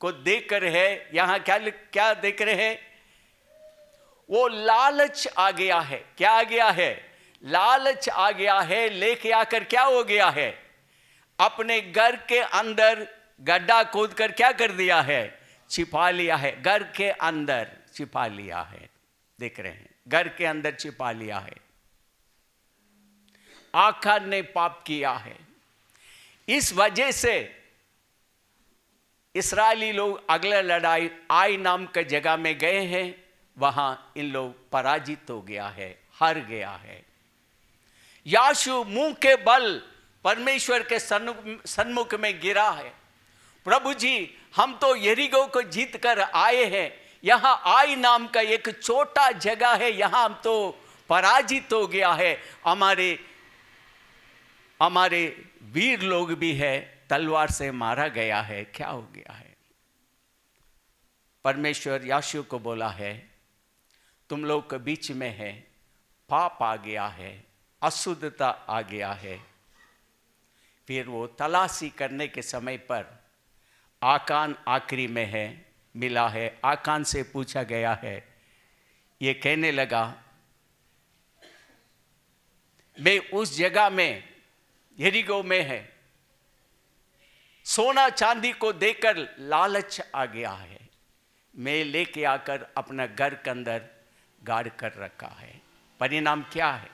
को देखकर है, यहां क्या देख रहे हैं, वो लालच आ गया है। क्या आ गया है? लालच आ गया है। लेके आकर क्या हो गया है, अपने घर के अंदर गड्ढा खोद कर क्या कर दिया है, छिपा लिया है। घर के अंदर छिपा लिया है, देख रहे हैं, घर के अंदर छिपा लिया है। आकार ने पाप किया है। इस वजह से इस्राएली लोग अगला लड़ाई आई नाम के जगह में गए हैं, वहां इन लोग पराजित हो गया है, हार गया है। याशू मुंह के बल परमेश्वर के सन्मुख में गिरा है, प्रभु जी हम तो यरीहो को जीत कर आए हैं, यहां आई नाम का एक छोटा जगह है, यहां हम तो पराजित हो गया है, हमारे वीर लोग भी है तलवार से मारा गया है, क्या हो गया है। परमेश्वर याशू को बोला है, तुम लोग के बीच में है पाप आ गया है, अशुद्धता आ गया है। फिर वो तलाशी करने के समय पर आकान आखिरी में है, मिला है। आकान से पूछा गया है, ये कहने लगा मैं उस जगह में यरीहो में है, सोना चांदी को देखकर लालच आ गया है, मैं लेके आकर अपना घर के अंदर गाड़ कर रखा है। परिणाम क्या है,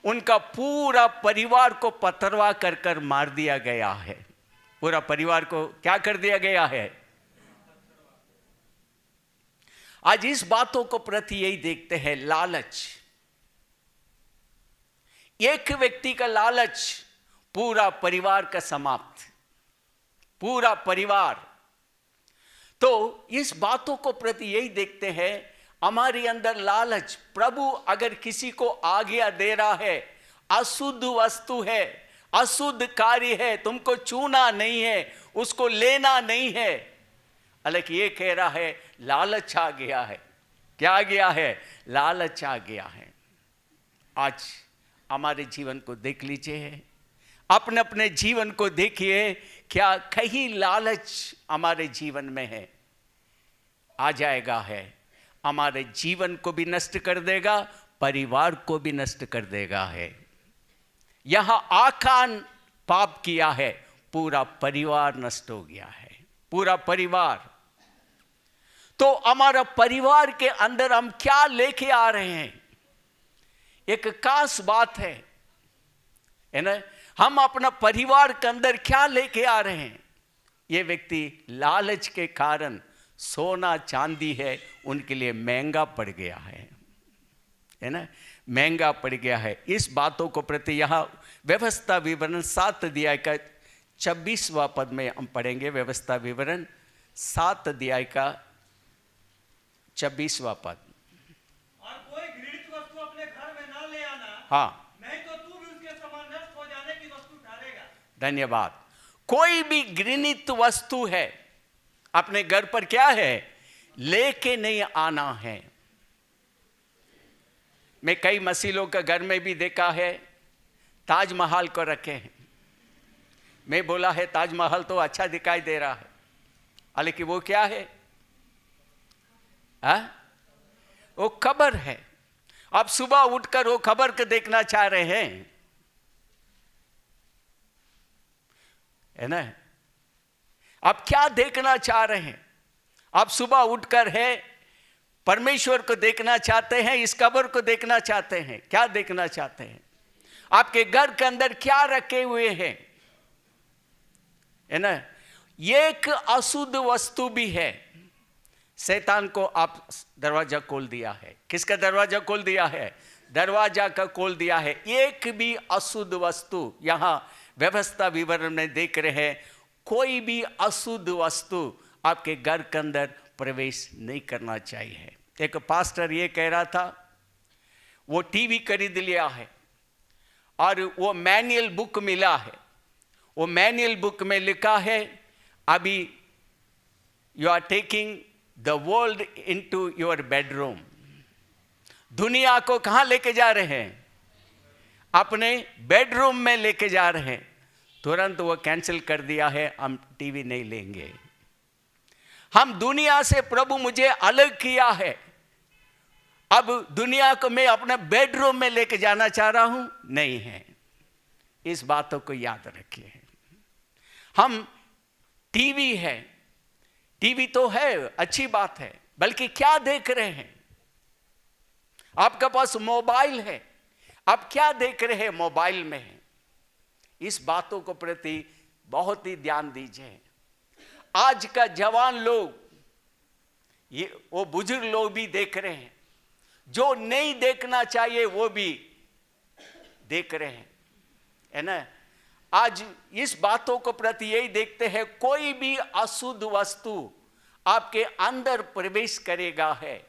उनका पूरा परिवार को पथरवा कर कर मार दिया गया है। पूरा परिवार को क्या कर दिया गया है। आज इस बातों को प्रति यही देखते हैं, लालच। एक व्यक्ति का लालच, पूरा परिवार का समाप्त, पूरा परिवार। तो इस बातों को प्रति यही देखते हैं, हमारे अंदर लालच। प्रभु अगर किसी को आज्ञा दे रहा है, अशुद्ध वस्तु है, अशुद्ध कार्य है, तुमको छूना नहीं है, उसको लेना नहीं है, हालांकि ये कह रहा है लालच आ गया है। क्या आ गया है? लालच आ गया है। आज हमारे जीवन को देख लीजिए, अपने अपने जीवन को देखिए, क्या कहीं लालच हमारे जीवन में है? आ जाएगा है, हमारे जीवन को भी नष्ट कर देगा, परिवार को भी नष्ट कर देगा है। यहां आकान पाप किया है, पूरा परिवार नष्ट हो गया है, पूरा परिवार। तो हमारा परिवार के अंदर हम क्या लेके आ रहे हैं, एक खास बात है ना। हम अपना परिवार के अंदर क्या लेके आ रहे हैं। ये व्यक्ति लालच के कारण सोना चांदी है, उनके लिए महंगा पड़ गया है ना, महंगा पड़ गया है। इस बातों को प्रति यहाँ व्यवस्था विवरण 7 अध्याय का 26वां पद में हम पढ़ेंगे। व्यवस्था विवरण 7 अध्याय का 26वां पद। और कोई घृणित वस्तु अपने घर में ना ले आना, हाँ, नहीं तो तू भी उसके समान नष्ट हो जाने की वस्तु ठहरेगा। धन्यवाद। कोई भी घृणित वस्तु है अपने घर पर क्या है, लेके नहीं आना है। मैं कई मसीलों के घर में भी देखा है, ताजमहल को रखे हैं। मैं बोला है ताजमहल तो अच्छा दिखाई दे रहा है, हालांकि वो क्या है, वो खबर है। अब सुबह उठकर वो खबर को देखना चाह रहे हैं, है ना। अब क्या देखना चाह रहे हैं, आप सुबह उठकर है परमेश्वर को देखना चाहते हैं, इस खबर को देखना चाहते हैं। क्या देखना चाहते हैं, आपके घर के अंदर क्या रखे हुए हैं, है ना। एक अशुद्ध वस्तु भी है, शैतान को आप दरवाजा खोल दिया है। किसका दरवाजा खोल दिया है? दरवाजा का खोल दिया है। एक भी अशुद्ध वस्तु, यहां व्यवस्था विवरण में देख रहे हैं, कोई भी अशुद्ध वस्तु आपके घर के अंदर प्रवेश नहीं करना चाहिए। एक पास्टर ये कह रहा था, वो टीवी खरीद लिया है और वो मैनुअल बुक मिला है, वो मैनुअल बुक में लिखा है अभी you are taking the world into your bedroom. दुनिया को कहाँ लेके जा रहे हैं? अपने बेडरूम में लेके जा रहे हैं। तुरंत वो कैंसिल कर दिया है, हम टीवी नहीं लेंगे। हम दुनिया से, प्रभु मुझे अलग किया है, अब दुनिया को मैं अपने बेडरूम में लेके जाना चाह रहा हूं, नहीं है। इस बातों को याद रखिए। हम टीवी है, टीवी तो है, अच्छी बात है, बल्कि क्या देख रहे हैं? आपके पास मोबाइल है, आप क्या देख रहे हैं मोबाइल में? इस बातों को प्रति बहुत ही ध्यान दीजिए। आज का जवान लोग, ये वो बुजुर्ग लोग भी देख रहे हैं, जो नहीं देखना चाहिए वो भी देख रहे हैं, है ना। आज इस बातों को प्रति यही देखते हैं, कोई भी अशुद्ध वस्तु आपके अंदर प्रवेश करेगा है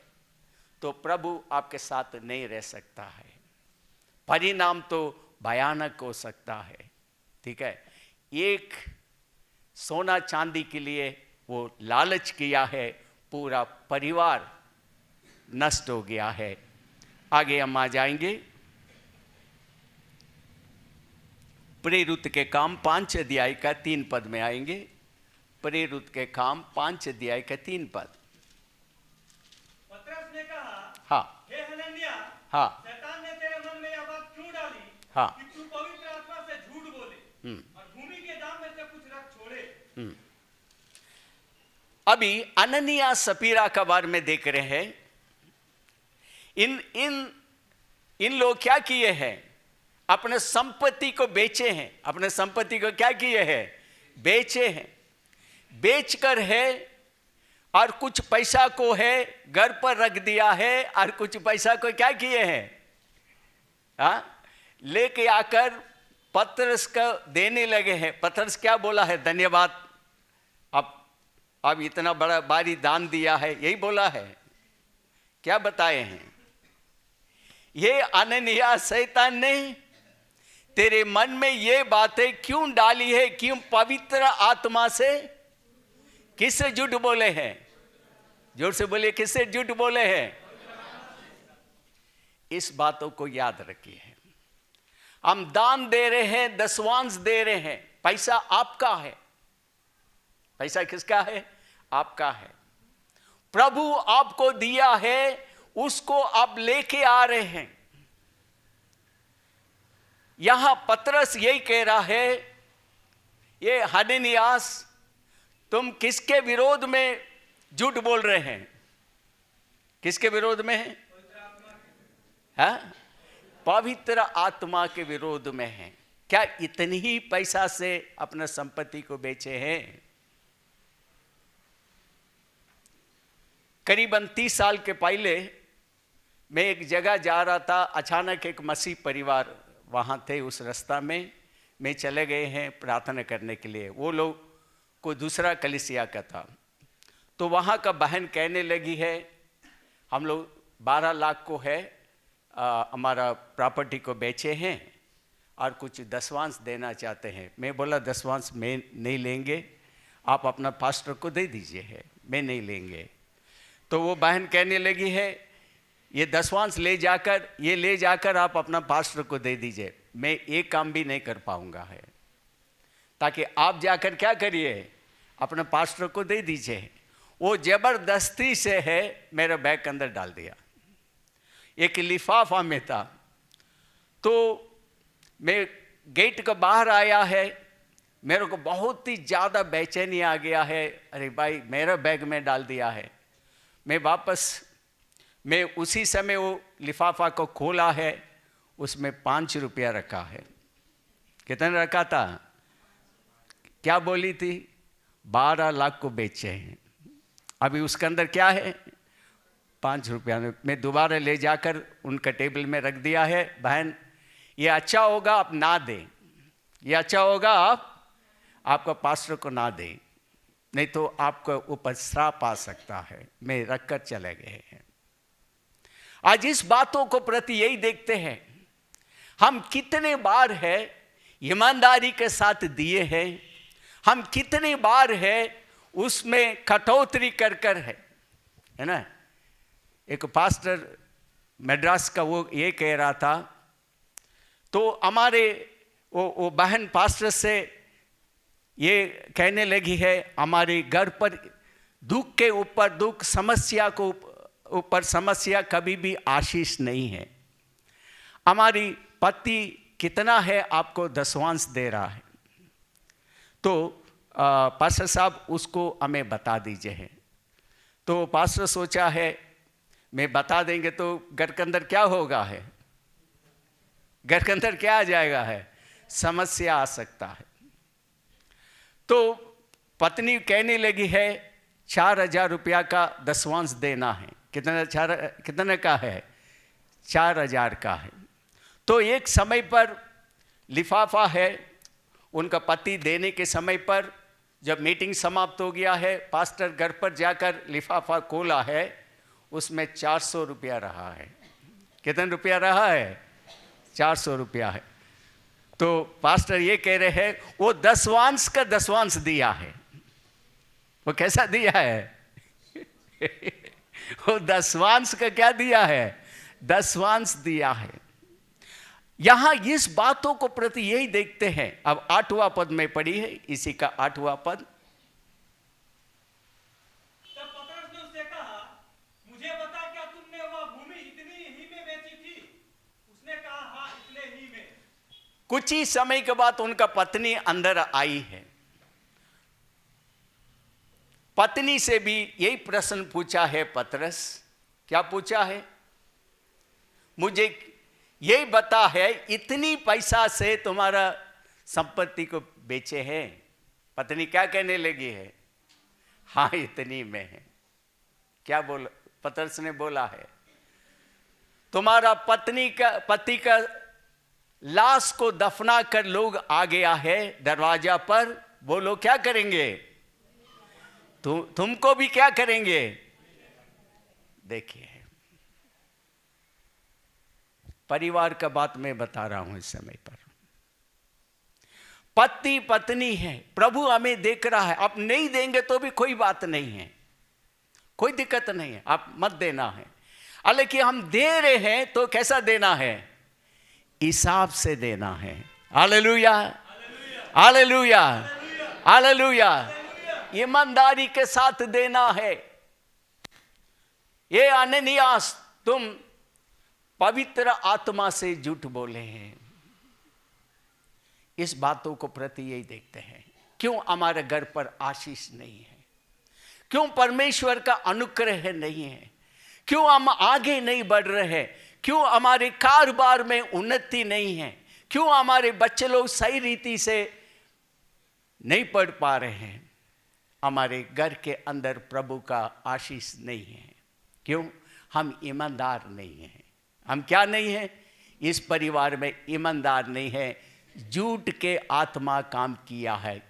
तो प्रभु आपके साथ नहीं रह सकता है। परिणाम तो भयानक हो सकता है। ठीक है, एक सोना चांदी के लिए वो लालच किया है, पूरा परिवार नष्ट हो गया है। आगे हम आ जाएंगे प्रेरित के काम 5 अध्याय का 3 पद में आएंगे। प्रेरित के काम 5 अध्याय का 3 पद। पतरस ने कहा, हाँ हे हनन्याह, हाँ शैतान ने तेरे मन में यह बात क्यों डाली हाँ कि तू पवित्र आत्मा से झूठ बोले और भूमि के दाम में से कुछ रख छोड़े? अभी अननिया सपीरा का बारे में देख रहे हैं। इन लोग क्या किए हैं? अपने संपत्ति को बेचे हैं। अपने संपत्ति को क्या किए हैं? बेचे हैं। बेचकर है और कुछ पैसा को है घर पर रख दिया है और कुछ पैसा को क्या किए हैं? हाँ, लेके आकर पतरस का देने लगे हैं। पतरस क्या बोला है? धन्यवाद, अब इतना बड़ा भारी दान दिया है, यही बोला है। क्या बताए हैं? ये अननिया शैतान ने तेरे मन में ये बातें क्यों डाली है? क्यों पवित्र आत्मा से? किससे झूठ बोले हैं? जोर से बोले, किससे झूठ बोले हैं? इस बातों को याद रखिए। हम दान दे रहे हैं, दशवांश दे रहे हैं, पैसा आपका है। पैसा किसका है? आपका है। प्रभु आपको दिया है, उसको आप लेके आ रहे हैं। यहां पतरस यही कह रहा है, ये हननियास, तुम किसके विरोध में झूठ बोल रहे हैं? किसके विरोध में है? पवित्र आत्मा के विरोध में है। क्या इतनी ही पैसा से अपना संपत्ति को बेचे हैं? करीबन 30 साल के पहले मैं एक जगह जा रहा था, अचानक एक मसीह परिवार वहाँ थे। उस रास्ता में मैं चले गए हैं प्रार्थना करने के लिए। वो लोग कोई दूसरा कलीसिया का था। तो वहाँ का बहन कहने लगी है, हम लोग 12 लाख को है हमारा प्रॉपर्टी को बेचे हैं और कुछ दशवांश देना चाहते हैं। मैं बोला दशवांश मैं नहीं लेंगे, आप अपना पास्टर को दे दीजिए है, मैं नहीं लेंगे। तो वो बहन कहने लगी है, ये दशवांश ले जाकर आप अपना पास्टर को दे दीजिए, मैं एक काम भी नहीं कर पाऊंगा है, ताकि आप जाकर क्या करिए, अपने पास्टर को दे दीजिए। वो जबरदस्ती से है मेरे बैग के अंदर डाल दिया। एक लिफाफा में था। तो मैं गेट के बाहर आया है, मेरे को बहुत ही ज़्यादा बेचैनी आ गया है। अरे भाई, मेरा बैग में डाल दिया है। मैं उसी समय वो लिफाफा को खोला है, उसमें 5 रुपया रखा है। कितना रखा था? क्या बोली थी? 12 लाख को बेचे हैं। अभी उसके अंदर क्या है? 5 रुपया। मैं दोबारा ले जाकर उनका टेबल में रख दिया है। बहन, ये अच्छा होगा आप ना दें, ये अच्छा होगा आप आपका पास्टर को ना दें। नहीं तो आपको ऊपर श्राप आ सकता है। मैं रखकर चले गए हैं। आज इस बातों को प्रति यही देखते हैं, हम कितने बार है ईमानदारी के साथ दिए हैं, हम कितने बार है उसमें कटौती कर है ना। एक पास्टर मद्रास का वो ये कह रहा था, तो हमारे वो बहन पास्टर से ये कहने लगी है, हमारे घर पर दुख के ऊपर दुख, समस्या को ऊपर समस्या, कभी भी आशीष नहीं है। हमारी पति कितना है आपको दसवांश दे रहा है, तो पास्टर साहब उसको हमें बता दीजिए है। तो पास्टर सोचा है मैं बता देंगे तो घर के अंदर क्या होगा है, घर के अंदर क्या आ जाएगा है, समस्या आ सकता है। तो पत्नी कहने लगी है 4,000 रुपया का दसवांश देना है। कितने का है? 4,000 का है। तो एक समय पर लिफाफा है, उनका पति देने के समय पर जब मीटिंग समाप्त हो गया है, पास्टर घर पर जाकर लिफाफा खोला है, उसमें 400 रुपया रहा है। कितना रुपया रहा है? 400 रुपया है। तो पास्टर ये कह रहे हैं वो दसवांश का दसवांश दिया है। वो कैसा दिया है? वो दसवांश का क्या दिया है? दसवांश दिया है। यहां इस बातों को प्रति यही देखते हैं। अब 8वां पद में पढ़ी है, इसी का 8वां पद। तब पतरस ने उससे कहा, मुझे बता क्या तुमने वह भूमि इतनी ही में बेची थी? उसने कहा, हाँ इतने ही में। कुछ ही समय के बाद उनका पत्नी अंदर आई है। पत्नी से भी यही प्रश्न पूछा है पतरस। क्या पूछा है? मुझे यही बता है इतनी पैसा से तुम्हारा संपत्ति को बेचे हैं। पत्नी क्या कहने लगी है? हाँ इतनी में है। क्या बोला पतरस ने? बोला है तुम्हारा पति का लाश को दफना कर लोग आ गया है दरवाजा पर, वो लोग क्या करेंगे? तुमको भी क्या करेंगे? देखिए परिवार का बात मैं बता रहा हूं इस समय पर। पति पत्नी है, प्रभु हमें देख रहा है। आप नहीं देंगे तो भी कोई बात नहीं है, कोई दिक्कत नहीं है, आप मत देना है। हालांकि हम दे रहे हैं तो कैसा देना है? हिसाब से देना है। Hallelujah, hallelujah, hallelujah. ईमानदारी के साथ देना है। ये अननियास तुम पवित्र आत्मा से झूठ बोले हैं। इस बातों को प्रति यही देखते हैं। क्यों हमारे घर पर आशीष नहीं है? क्यों परमेश्वर का अनुग्रह नहीं है? क्यों हम आगे नहीं बढ़ रहे हैं? क्यों हमारे कारोबार में उन्नति नहीं है? क्यों हमारे बच्चे लोग सही रीति से नहीं पढ़ पा रहे हैं? हमारे घर के अंदर प्रभु का आशीष नहीं है। क्यों? हम ईमानदार नहीं हैं। हम क्या नहीं है? इस परिवार में ईमानदार नहीं है। झूठ के आत्मा काम किया है।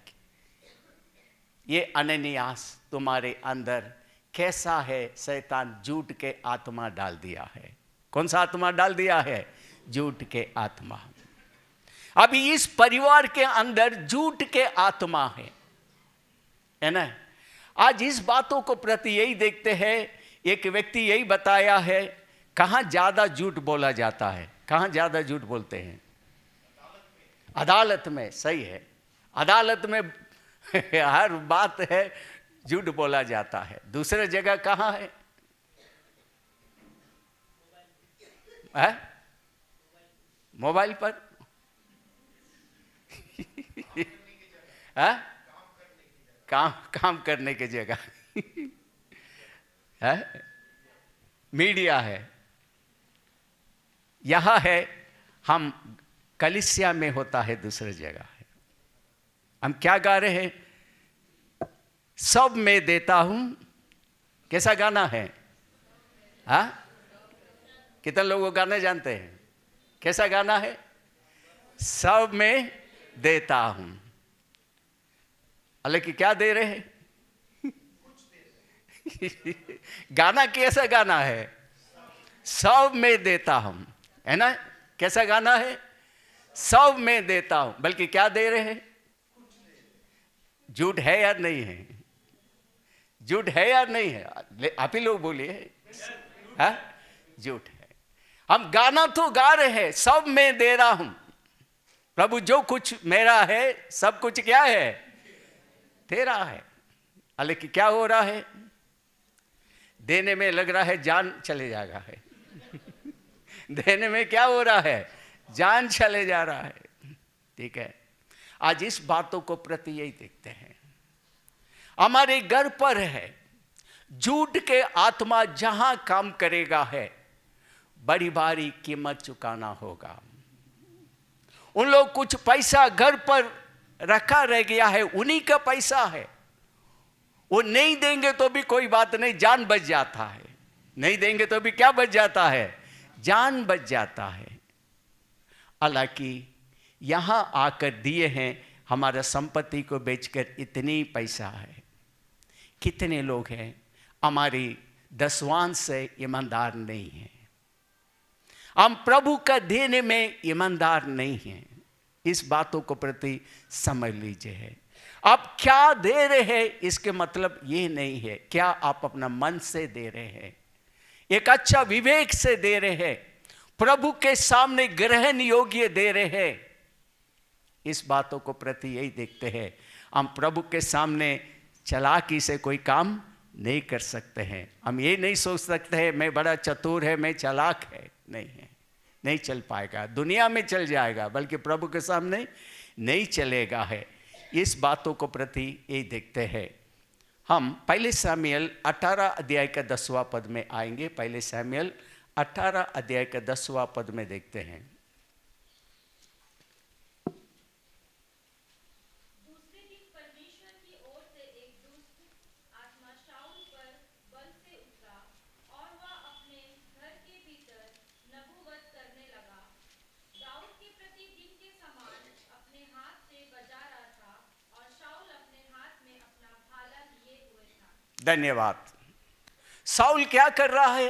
ये अननियास तुम्हारे अंदर कैसा है? शैतान झूठ के आत्मा डाल दिया है। कौन सा आत्मा डाल दिया है? झूठ के आत्मा। अभी इस परिवार के अंदर झूठ के आत्मा है ना। आज इस बातों को प्रति यही देखते हैं। एक व्यक्ति यही बताया है, कहाँ ज्यादा झूठ बोला जाता है? कहाँ ज्यादा झूठ बोलते हैं? अदालत में। सही है, अदालत में हर बात है झूठ बोला जाता है। दूसरे जगह कहाँ है? मोबाइल पर। काम करने की जगह है, मीडिया है। यहां है हम कलीसिया में होता है, दूसरी जगह है। हम क्या गा रहे हैं? सब मैं देता हूं। कैसा गाना है? हाँ, कितने लोग गाने जानते हैं? कैसा गाना है? सब मैं देता हूं। हालांकि क्या दे रहे हैं? गाना कैसा गाना है? सब में देता हूं, है ना? कैसा गाना है? सब में देता हूं। बल्कि क्या दे रहे हैं? झूठ है या नहीं है? झूठ है या नहीं है? आप ही लोग बोलिए। हाँ, झूठ है। हम गाना तो गा रहे हैं, सब में दे रहा हूं प्रभु, जो कुछ मेरा है सब कुछ क्या है? तेरा है। हालांकि क्या हो रहा है? देने में लग रहा है जान चले जाएगा है। देने में क्या हो रहा है? जान चले जा रहा है। ठीक है, आज इस बातों को प्रति यही देखते हैं। हमारे घर पर है, झूठ के आत्मा जहां काम करेगा है, बड़ी भारी कीमत चुकाना होगा। उन लोग कुछ पैसा घर पर रखा रह गया है, उन्हीं का पैसा है, वो नहीं देंगे तो भी कोई बात नहीं, जान बच जाता है। नहीं देंगे तो भी क्या बच जाता है? जान बच जाता है। हालांकि यहां आकर दिए हैं, हमारा संपत्ति को बेचकर इतनी पैसा है। कितने लोग हैं हमारी दसवांश से ईमानदार नहीं हैं। हम प्रभु का देने में ईमानदार नहीं हैं। इस बातों को प्रति समझ लीजिए है। आप क्या दे रहे हैं इसके मतलब ये नहीं है क्या आप अपना मन से दे रहे हैं, एक अच्छा विवेक से दे रहे हैं, प्रभु के सामने ग्रहण योग्य दे रहे हैं। इस बातों को प्रति यही देखते हैं। हम प्रभु के सामने चालाकी से कोई काम नहीं कर सकते हैं। हम ये नहीं सोच सकते हैं मैं बड़ा चतुर है, मैं चालाक है, नहीं है, नहीं चल पाएगा। दुनिया में चल जाएगा, बल्कि प्रभु के सामने नहीं चलेगा है। इस बातों को प्रति यही देखते हैं। हम पहले सामुएल 18 अध्याय का 10वां पद में आएंगे। पहले सामुएल 18 अध्याय का 10वां पद में देखते हैं। दूसरे दिन परमेश्वर की ओर से एक दुष्ट आत्मा शाऊल पर बल से उतरा और वह अपने घर के भीतर नबूवत करने लगा। दाऊद के प्रति दिन के समान अपने हाथ से बजा रहा था और शाऊल अपने हाथ में अपना भाला लिए हुए था। धन्यवाद। शाऊल क्या कर रहा है?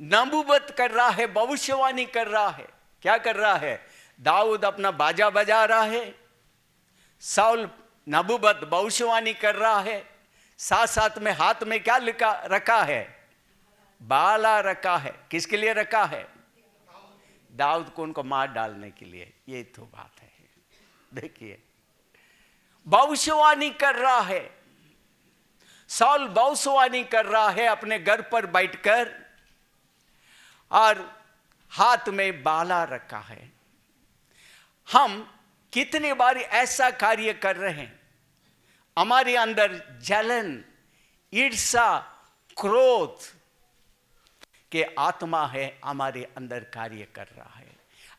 नबूवत कर रहा है, भविष्यवाणी कर रहा है। क्या कर रहा है? दाऊद अपना बाजा बजा रहा है, शाऊल नबूवत भविष्यवाणी कर रहा है। साथ साथ में हाथ में क्या रखा है? बाला रखा है। किसके लिए रखा है? दाऊद को उनको मार डालने के लिए। ये तो बात है। देखिए, भविष्यवाणी कर रहा है शाऊल, भविष्यवाणी कर रहा है अपने घर पर बैठकर, और हाथ में बाला रखा है। हम कितने बार ऐसा कार्य कर रहे हैं, हमारे अंदर जलन, ईर्ष्या, क्रोध के आत्मा है, हमारे अंदर कार्य कर रहा है।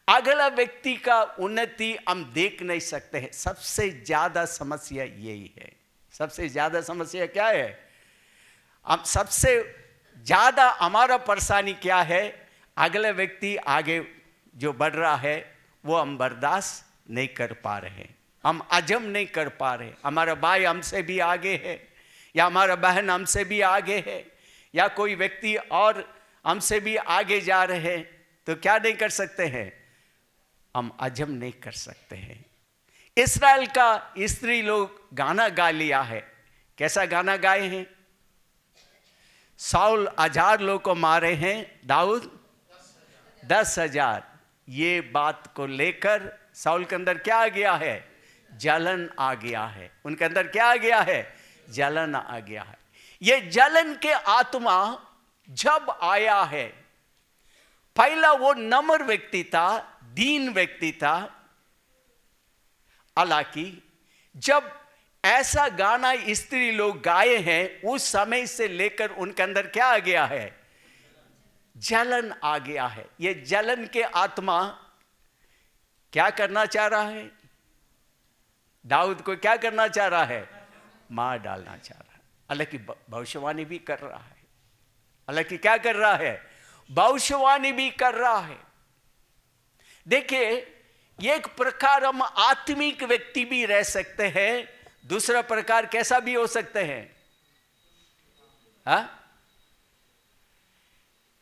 अगला व्यक्ति का उन्नति हम देख नहीं सकते हैं। सबसे ज्यादा समस्या यही है। सबसे ज्यादा समस्या क्या है? हम सबसे ज्यादा हमारा परेशानी क्या है? अगला व्यक्ति आगे जो बढ़ रहा है वो हम बर्दाश्त नहीं कर पा रहे हैं, हम हजम नहीं कर पा रहे। हमारा भाई हमसे भी आगे है, या हमारा बहन हमसे भी आगे है, या कोई व्यक्ति और हमसे भी आगे जा रहे हैं, तो क्या नहीं कर सकते हैं? हम हजम नहीं कर सकते हैं। इस्राएल का स्त्री लोग गाना गा लिया है। कैसा गाना गाए हैं? शाऊल 1000 लोग को मारे हैं, दाऊद 10,000। ये बात को लेकर शाऊल के अंदर क्या आ गया है? जलन आ गया है। उनके अंदर क्या आ गया है? जलन आ गया है। ये जलन के आत्मा जब आया है, पहला वो नम्र व्यक्ति था, दीन व्यक्ति था। हालांकि जब ऐसा गाना स्त्री लोग गाए हैं, उस समय से लेकर उनके अंदर क्या आ गया है? जलन आ गया है। ये जलन के आत्मा क्या करना चाह रहा है? दाऊद को क्या करना चाह रहा है? मार डालना चाह रहा है। हालांकि भविष्यवाणी भी कर रहा है। हालांकि क्या कर रहा है? भविष्यवाणी भी कर रहा है। देखिए, एक प्रकार हम आत्मिक व्यक्ति भी रह सकते हैं, दूसरा प्रकार कैसा भी हो सकते हैं? हाँ,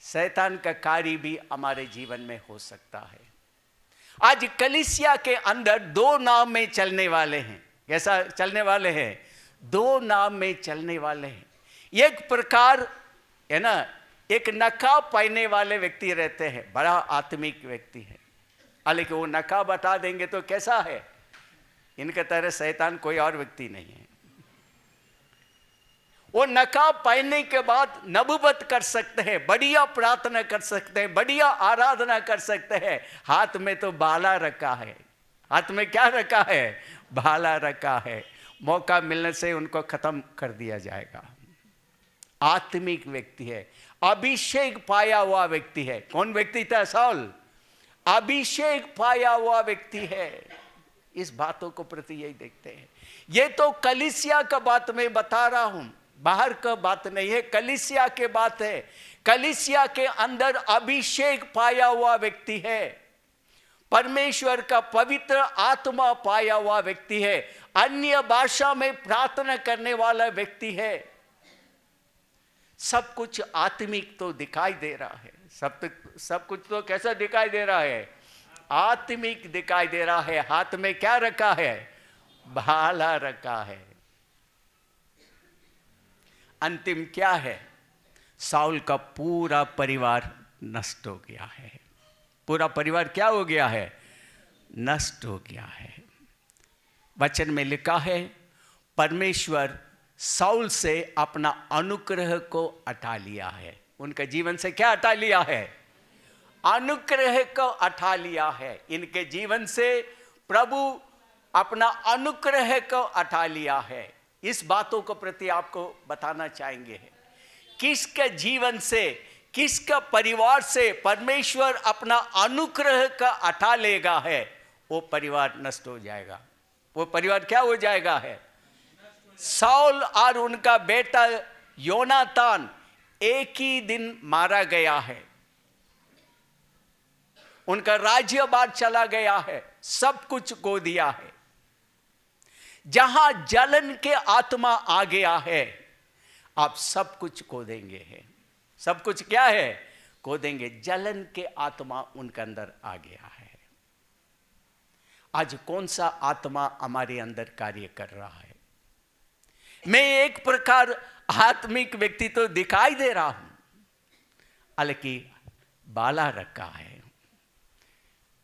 शैतान का कार्य भी हमारे जीवन में हो सकता है। आज कलीसिया के अंदर दो नाव में चलने वाले हैं। कैसा चलने वाले हैं? दो नाव में चलने वाले हैं। एक प्रकार है ना, एक नकाब पहनने वाले व्यक्ति रहते हैं, बड़ा आत्मिक व्यक्ति है, हालांकि वो नकाब बता देंगे तो कैसा है, इनके तरह शैतान कोई और व्यक्ति नहीं है। वो नकाब पहनने के बाद नबूवत कर सकते हैं, बढ़िया प्रार्थना कर सकते हैं, बढ़िया आराधना कर सकते हैं। हाथ में तो भाला रखा है। हाथ में क्या रखा है? भाला रखा है। मौका मिलने से उनको खत्म कर दिया जाएगा। आत्मिक व्यक्ति है, अभिषेक पाया हुआ व्यक्ति है। कौन व्यक्ति था? साउल अभिषेक पाया हुआ व्यक्ति है। इस बातों को प्रति यही देखते हैं। ये तो कलीसिया का बात मैं बता रहा हूं, बाहर का बात नहीं है, कलीसिया के बात है। कलीसिया के अंदर अभिषेक पाया हुआ व्यक्ति है, परमेश्वर का पवित्र आत्मा पाया हुआ व्यक्ति है, अन्य भाषा में प्रार्थना करने वाला व्यक्ति है। सब कुछ आत्मिक तो दिखाई दे रहा है। सब कुछ तो कैसा दिखाई दे रहा है? आत्मिक दिखाई दे रहा है। हाथ में क्या रखा है? भाला रखा है। अंतिम क्या है? साउल का पूरा परिवार नष्ट हो गया है। पूरा परिवार क्या हो गया है? नष्ट हो गया है। वचन में लिखा है, परमेश्वर साउल से अपना अनुग्रह को हटा लिया है। उनके जीवन से क्या हटा लिया है? अनुग्रह को हटा लिया है। इनके जीवन से प्रभु अपना अनुग्रह को हटा लिया है। इस बातों को प्रति आपको बताना चाहेंगे। किसके जीवन से, किसका परिवार से परमेश्वर अपना अनुग्रह का हटा लेगा है, वो परिवार नष्ट हो जाएगा। वो परिवार क्या हो जाएगा है? साउल और उनका बेटा योनातान एक ही दिन मारा गया है। उनका राज्यभार चला गया है, सब कुछ खो दिया है। जहां जलन के आत्मा आ गया है, आप सब कुछ खो देंगे है। सब कुछ क्या है? खो देंगे। जलन के आत्मा उनके अंदर आ गया है। आज कौन सा आत्मा हमारे अंदर कार्य कर रहा है? मैं एक प्रकार आत्मिक व्यक्ति तो दिखाई दे रहा हूं, हालांकि बाला रखा है।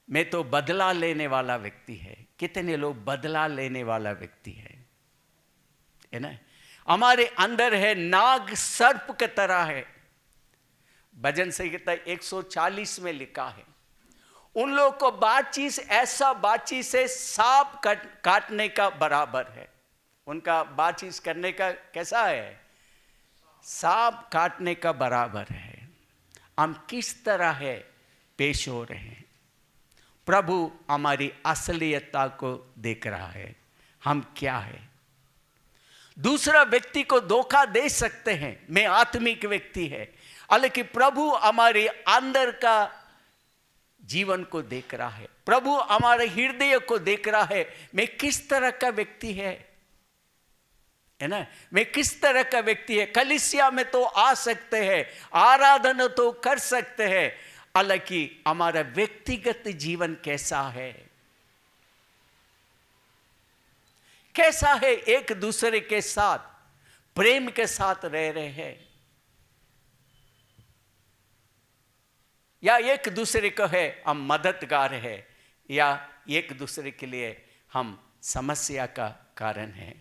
मैं तो बदला लेने वाला व्यक्ति है। कितने लोग बदला लेने वाला व्यक्ति है ना? हमारे अंदर है, नाग सर्प की तरह है। भजन संहिता 140 में लिखा है, उन लोगों को बातचीत ऐसा बातचीत से सांप काटने का बराबर है। उनका बातचीत करने का कैसा है? सांप काटने का बराबर है। हम किस तरह है पेश हो रहे हैं? प्रभु हमारी असलियता को देख रहा है, हम क्या है। दूसरा व्यक्ति को धोखा दे सकते हैं, मैं आत्मिक व्यक्ति है, हालांकि प्रभु हमारे अंदर का जीवन को देख रहा है। प्रभु हमारे हृदय को देख रहा है, मैं किस तरह का व्यक्ति है ना? मैं किस तरह का व्यक्ति है। कलीसिया में तो आ सकते हैं, आराधना तो कर सकते हैं, हालांकि हमारा व्यक्तिगत जीवन कैसा है? कैसा है? एक दूसरे के साथ प्रेम के साथ रह रहे हैं, या एक दूसरे को है हम मददगार है, या एक दूसरे के लिए हम समस्या का कारण है।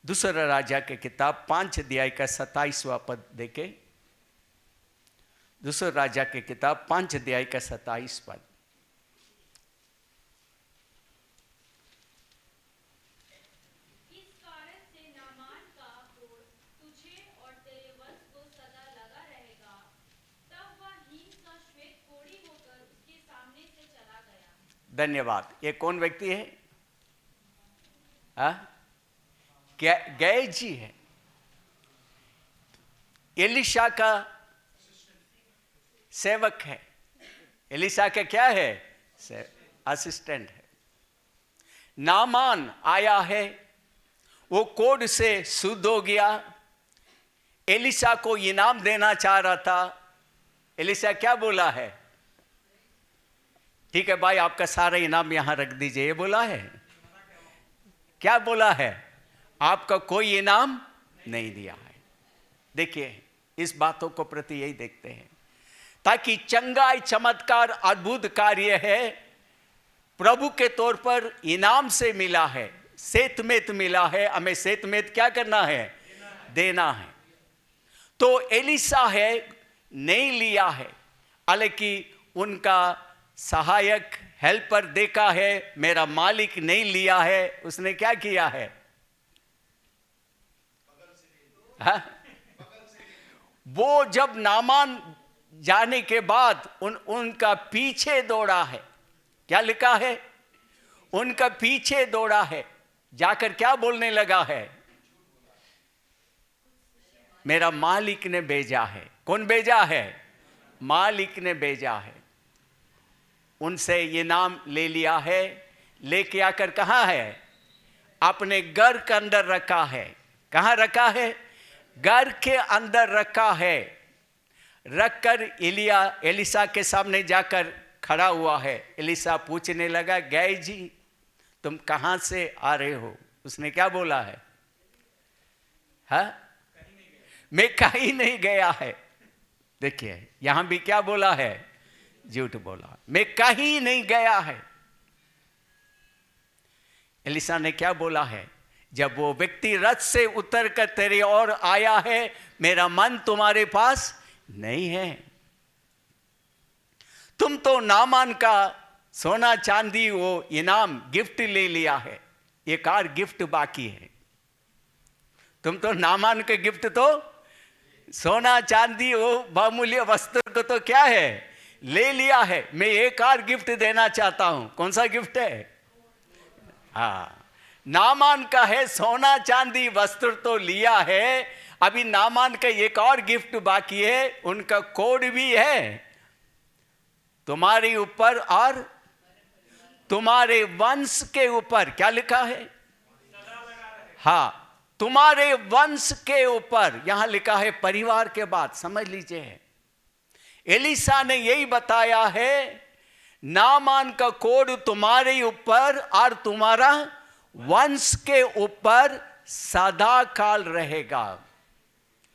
दूसरा राजा के किताब 5 अध्याय का 27वां पद देखे। दूसरा राजा के किताब 5 अध्याय का 27 पद। इस कारण से नामान का क्रोध तुझे और तेरे वंश को सदा लगा रहेगा। तब वह हिम का श्वेत कोढ़ी होकर उसके सामने से चला गया। धन्यवाद। ये कौन व्यक्ति है? गए जी है। एलिशा का सेवक है। एलिशा का क्या है? असिस्टेंट है। नामान आया है, वो कोढ़ से शुद्ध हो गया। एलिशा को इनाम देना चाह रहा था। एलिशा क्या बोला है? ठीक है भाई, आपका सारा इनाम यहां रख दीजिए, ये बोला है? क्या बोला है? आपका कोई इनाम नहीं दिया है। देखिए, इस बातों को प्रति यही देखते हैं, ताकि चंगाई, चमत्कार, अद्भुत कार्य है प्रभु के तौर पर इनाम से मिला है, सेतमेत मिला है। हमें सेतमेत क्या करना है? देना है। तो एलिशा है नहीं लिया है, हालांकि उनका सहायक हेल्पर देखा है, मेरा मालिक नहीं लिया है, उसने क्या किया है? वो जब नामान जाने के बाद उनका पीछे दौड़ा है। क्या लिखा है? उनका पीछे दौड़ा है, जाकर क्या बोलने लगा है? मेरा मालिक ने भेजा है। कौन भेजा है? मालिक ने भेजा है। उनसे ये नाम ले लिया है, लेके आकर कहाँ है? अपने घर के अंदर रखा है। कहाँ रखा है? घर के अंदर रखा है। रखकर एलिशा के सामने जाकर खड़ा हुआ है। एलिशा पूछने लगा, गए जी तुम कहाँ से आ रहे हो? उसने क्या बोला है? हाँ, मैं कहीं नहीं गया है। देखिए, यहां भी क्या बोला है? झूठ बोला, मैं कहीं नहीं गया है। एलिशा ने क्या बोला है? जब वो व्यक्ति रथ से उतर कर तेरे ओर आया है, मेरा मन तुम्हारे पास नहीं है। तुम तो नामान का सोना चांदी वो इनाम गिफ्ट ले लिया है, एक और गिफ्ट बाकी है। तुम तो नामान के गिफ्ट तो सोना चांदी वो बहुमूल्य वस्त्र को तो क्या है? ले लिया है। मैं एक और गिफ्ट देना चाहता हूं। कौन सा गिफ्ट है? हाँ, नामान का है सोना चांदी वस्त्र तो लिया है, अभी नामान का एक और गिफ्ट बाकी है। उनका कोड भी है तुम्हारे ऊपर और तुम्हारे वंश के ऊपर। क्या लिखा है? हाँ, तुम्हारे वंश के ऊपर। यहां लिखा है परिवार के बाद, समझ लीजिए। एलिशा ने यही बताया है, नामान का कोड तुम्हारे ऊपर और तुम्हारा वंश के ऊपर सदा काल रहेगा।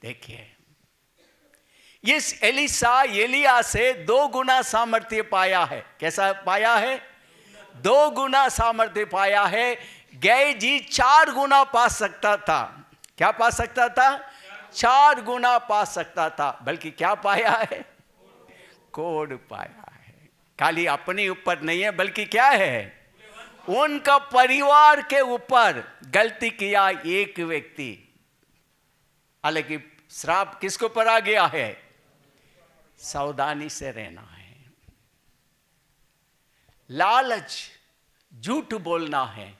देखिए, इस एलिशा एलिया से 2 गुना सामर्थ्य पाया है। कैसा पाया है? 2 गुना सामर्थ्य पाया है। गए जी 4 गुना पा सकता था। क्या पा सकता था? 4 गुना पा सकता था। बल्कि क्या पाया है? कोड पाया है। खाली अपने ऊपर नहीं है, बल्कि क्या है? उनका परिवार के ऊपर गलती किया एक व्यक्ति। हालांकि श्राप किसके ऊपर आ गया है? सावधानी से रहना है। लालच, झूठ बोलना है,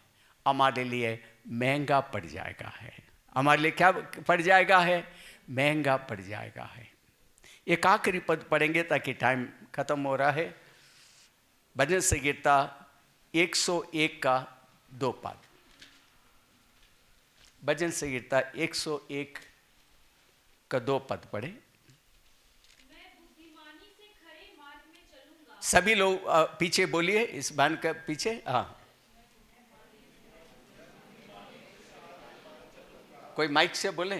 हमारे लिए महंगा पड़ जाएगा है। हमारे लिए क्या पड़ जाएगा है? महंगा पड़ जाएगा है। एक आखिरी पद पढ़ेंगे ताकि टाइम खत्म हो रहा है। भजन संगीता 101 का 2 पद। भजन संगीता 101 का 2 पद पढ़े। सभी लोग पीछे बोलिए, इस बान का पीछे। हाँ, कोई माइक से बोले,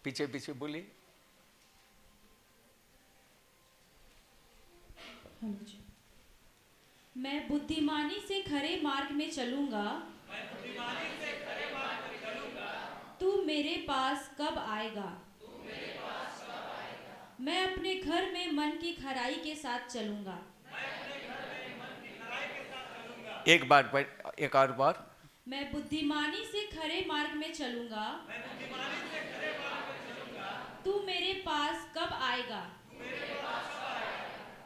पीछे पीछे बोलिए। मैं बुद्धिमानी से खरे मार्ग में चलूंगा, तू मेरे पास कब आएगा? मैं अपने घर में मन की खराई के साथ चलूंगा। एक बार, एक और बार। मैं बुद्धिमानी से खरे मार्ग में चलूंगा, तू मेरे पास कब आएगा?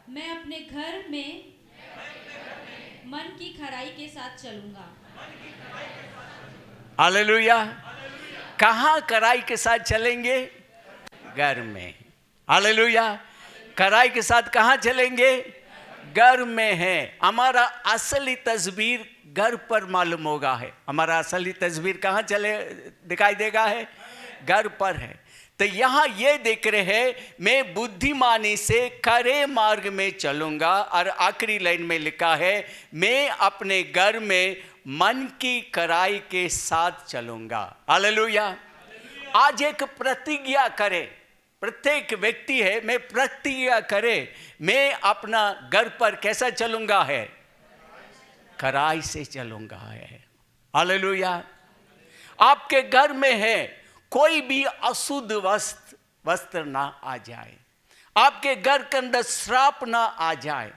मैं अपने घर में मन की खराई के साथ चलूंगा। हालेलुया। कहाँ खराई के साथ चलेंगे? घर में। हालेलुया। खराई के साथ कहाँ चलेंगे? घर में हैं, हमारा असली तस्वीर घर पर मालूम होगा है। हमारा असली तस्वीर कहाँ चले दिखाई देगा है? घर पर है। तो यहाँ ये देख रहे हैं, मैं बुद्धिमानी से खरे मार्ग में चलूंगा। और आखिरी लाइन में लिखा है, मैं अपने घर में मन की कराई के साथ चलूंगा। हालेलुया। आज एक प्रतिज्ञा करे, प्रत्येक व्यक्ति है, मैं प्रतिज्ञा करे, मैं अपना घर पर कैसा चलूंगा है? खराई से चलूंगा है। हालेलुया। आपके घर में है, कोई भी अशुद्ध वस्त्र ना आ जाए, आपके घर के अंदर श्राप ना आ जाए,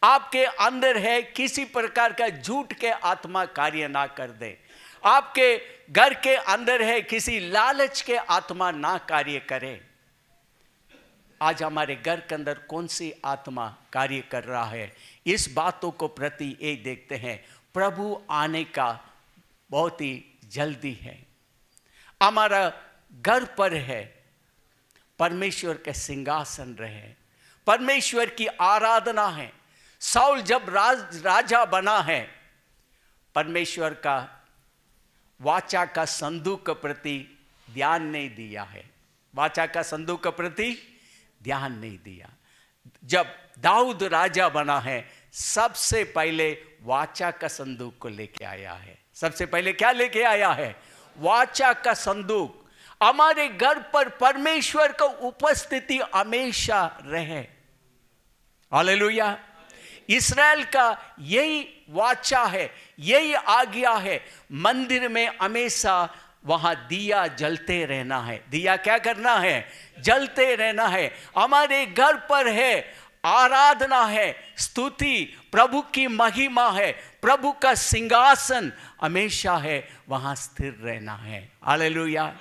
आपके अंदर है किसी प्रकार का झूठ के आत्मा कार्य ना कर दे, आपके घर के अंदर है किसी लालच के आत्मा ना कार्य करे। आज हमारे घर के अंदर कौन सी आत्मा कार्य कर रहा है, इस बातों को प्रति ये देखते हैं। प्रभु आने का बहुत ही जल्दी है। हमारा घर पर है, परमेश्वर के सिंहासन रहे, परमेश्वर की आराधना है। साउल जब राजा बना है, परमेश्वर का वाचा का संदूक के प्रति ध्यान नहीं दिया है, वाचा का संदूक के प्रति ध्यान नहीं दिया। जब दाऊद राजा बना है, सबसे पहले वाचा का संदूक को लेके आया है। सबसे पहले क्या लेके आया है? वाचा का संदूक। हमारे घर पर परमेश्वर का उपस्थिति हमेशा रहे। हालेलुया। इस्राएल का यही वाचा है, यही आज्ञा है। मंदिर में हमेशा वहां दिया जलते रहना है। दिया क्या करना है? जलते रहना है। हमारे घर पर है, आराधना है, स्तुति, प्रभु की महिमा है, प्रभु का सिंहासन हमेशा है, वहां स्थिर रहना है। हालेलुया।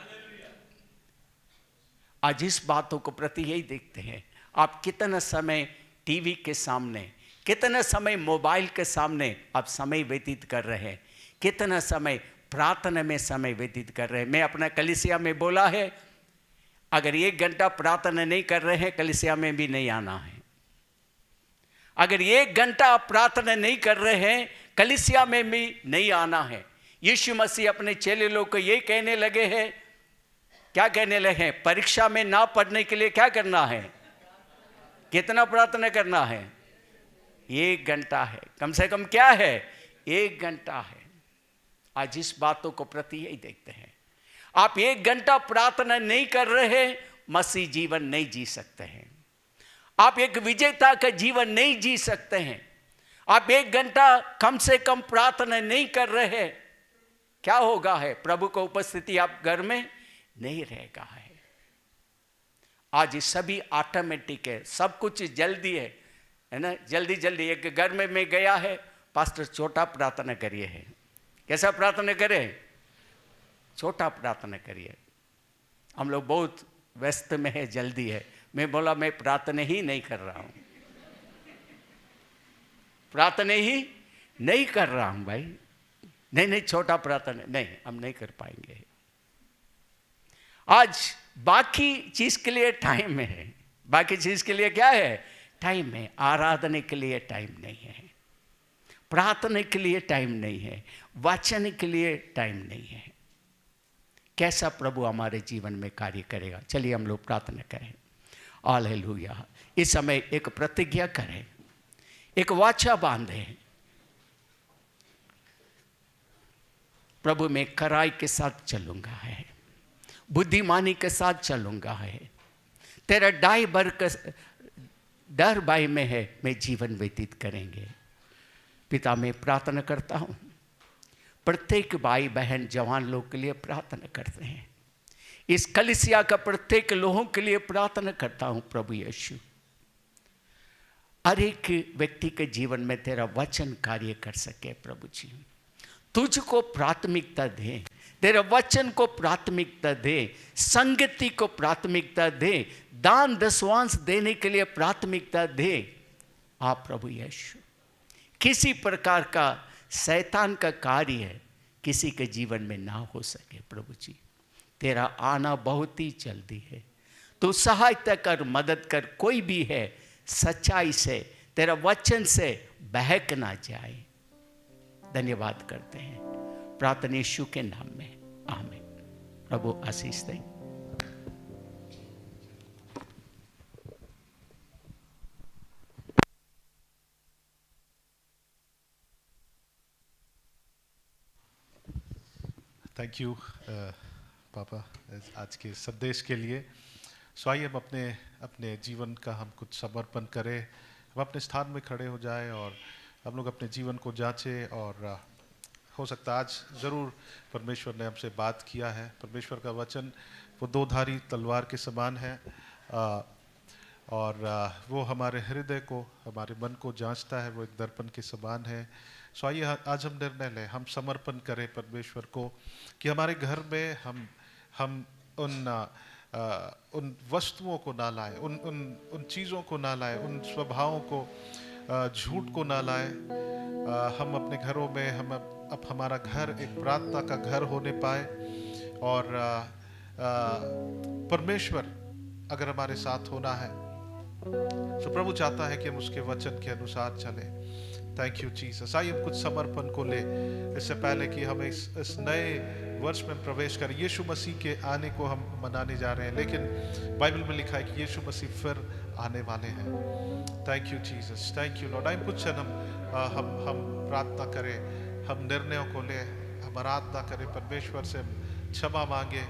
आज इस बातों को प्रति यही देखते हैं। आप कितना समय टीवी के सामने, कितना समय मोबाइल के सामने आप समय व्यतीत कर रहे हैं, कितना समय प्रार्थना में समय व्यतीत कर रहे हैं। मैं अपना कलीसिया में बोला है, अगर 1 घंटा प्रार्थना नहीं कर रहे हैं, कलीसिया में भी नहीं आना है। अगर 1 घंटा आप प्रार्थना नहीं कर रहे हैं, कलीसिया में भी नहीं आना है। यीशु मसीह अपने चेले लोग को ये कहने लगे हैं, क्या कहने लगे हैं? परीक्षा में ना पढ़ने के लिए क्या करना है? कितना प्रार्थना करना है? 1 घंटा है, कम से कम क्या है? 1 घंटा है। आज इस बातों को प्रति यही देखते हैं। आप 1 घंटा प्रार्थना नहीं कर रहे, मसीह जीवन नहीं जी सकते हैं। आप एक विजेता का जीवन नहीं जी सकते हैं। आप 1 घंटा कम से कम प्रार्थना नहीं कर रहे, क्या होगा है? प्रभु की उपस्थिति आप घर में नहीं रहेगा है। आज सभी ऑटोमेटिक है, सब कुछ जल्दी है ना, जल्दी जल्दी। एक घर में मैं गया है, पास्टर छोटा प्रार्थना करिए है। कैसा प्रार्थना करें? छोटा प्रार्थना करिए। हम लोग बहुत व्यस्त में है, जल्दी है। मैं बोला मैं प्रार्थना ही नहीं कर रहा हूं, प्रार्थना ही नहीं कर रहा हूं भाई। नहीं, छोटा प्रार्थना नहीं, हम नहीं कर पाएंगे। आज बाकी चीज के लिए टाइम है, बाकी चीज के लिए क्या है? टाइम है। आराधना के लिए टाइम नहीं है, प्रार्थना के लिए टाइम नहीं है, वचन के लिए टाइम नहीं है। कैसा प्रभु हमारे जीवन में कार्य करेगा? चलिए हम लोग प्रार्थना करें। हालेलुया। इस समय एक प्रतिज्ञा करें, एक वाचा बांधे। प्रभु मैं खराई के साथ चलूंगा है, बुद्धिमानी के साथ चलूंगा है, तेरा डर भय में है, मैं जीवन व्यतीत करेंगे। पिता मैं प्रार्थना करता हूँ, प्रत्येक भाई बहन जवान लोग के लिए प्रार्थना करते हैं। इस कलीसिया का प्रत्येक लोगों के लिए प्रार्थना करता हूँ प्रभु यीशु, हर एक व्यक्ति के जीवन में तेरा वचन कार्य कर सके। प्रभु जी तुझको प्राथमिकता दे, तेरे वचन को प्राथमिकता दे, संगति को प्राथमिकता दे, दान दशवांश देने के लिए प्राथमिकता दे। आप प्रभु यीशु किसी प्रकार का शैतान का कार्य किसी के जीवन में ना हो सके। प्रभु जी तेरा आना बहुत ही जल्दी है, तो सहायता कर, मदद कर। कोई भी है सच्चाई से तेरा वचन से बहक ना जाए। धन्यवाद करते हैं प्रार्थना यीशु के नाम में, आमीन। प्रभु आशीष दें। थैंक यू पापा आज के संदेश के लिए। सो आइए हम अपने अपने जीवन का हम कुछ समर्पण करें, हम अपने स्थान में खड़े हो जाएं और हम लोग अपने जीवन को जांचें। और हो सकता है आज ज़रूर परमेश्वर ने हमसे बात किया है। परमेश्वर का वचन वो दो धारी तलवार के समान है और वो हमारे हृदय को, हमारे मन को जांचता है, वो एक दर्पण के समान है। सो आइए आज हम निर्णय लें, हम समर्पण करें परमेश्वर को कि हमारे घर में हम उन वस्तुओं को ना लाएं, उन चीज़ों को ना लाएं, उन स्वभावों को, झूठ को ना लाएं। हम अपने घरों में अब हमारा घर एक प्रार्थना का घर होने पाए और परमेश्वर अगर हमारे साथ होना है तो प्रभु चाहता है कि हम उसके वचन के अनुसार चलें। Thank you Jesus. आइए हम कुछ समर्पण को ले इससे पहले कि हम इस नए वर्ष में प्रवेश करें। यीशु मसीह के आने को हम मनाने जा रहे हैं, लेकिन बाइबल में लिखा है कि यीशु मसीह फिर आने वाले हैं। Thank you Jesus, thank you Lord. आइए कुछ क्षण हम प्रार्थना करें, हम निर्णयों को ले, हम आराधना करें, परमेश्वर से क्षमा मांगे।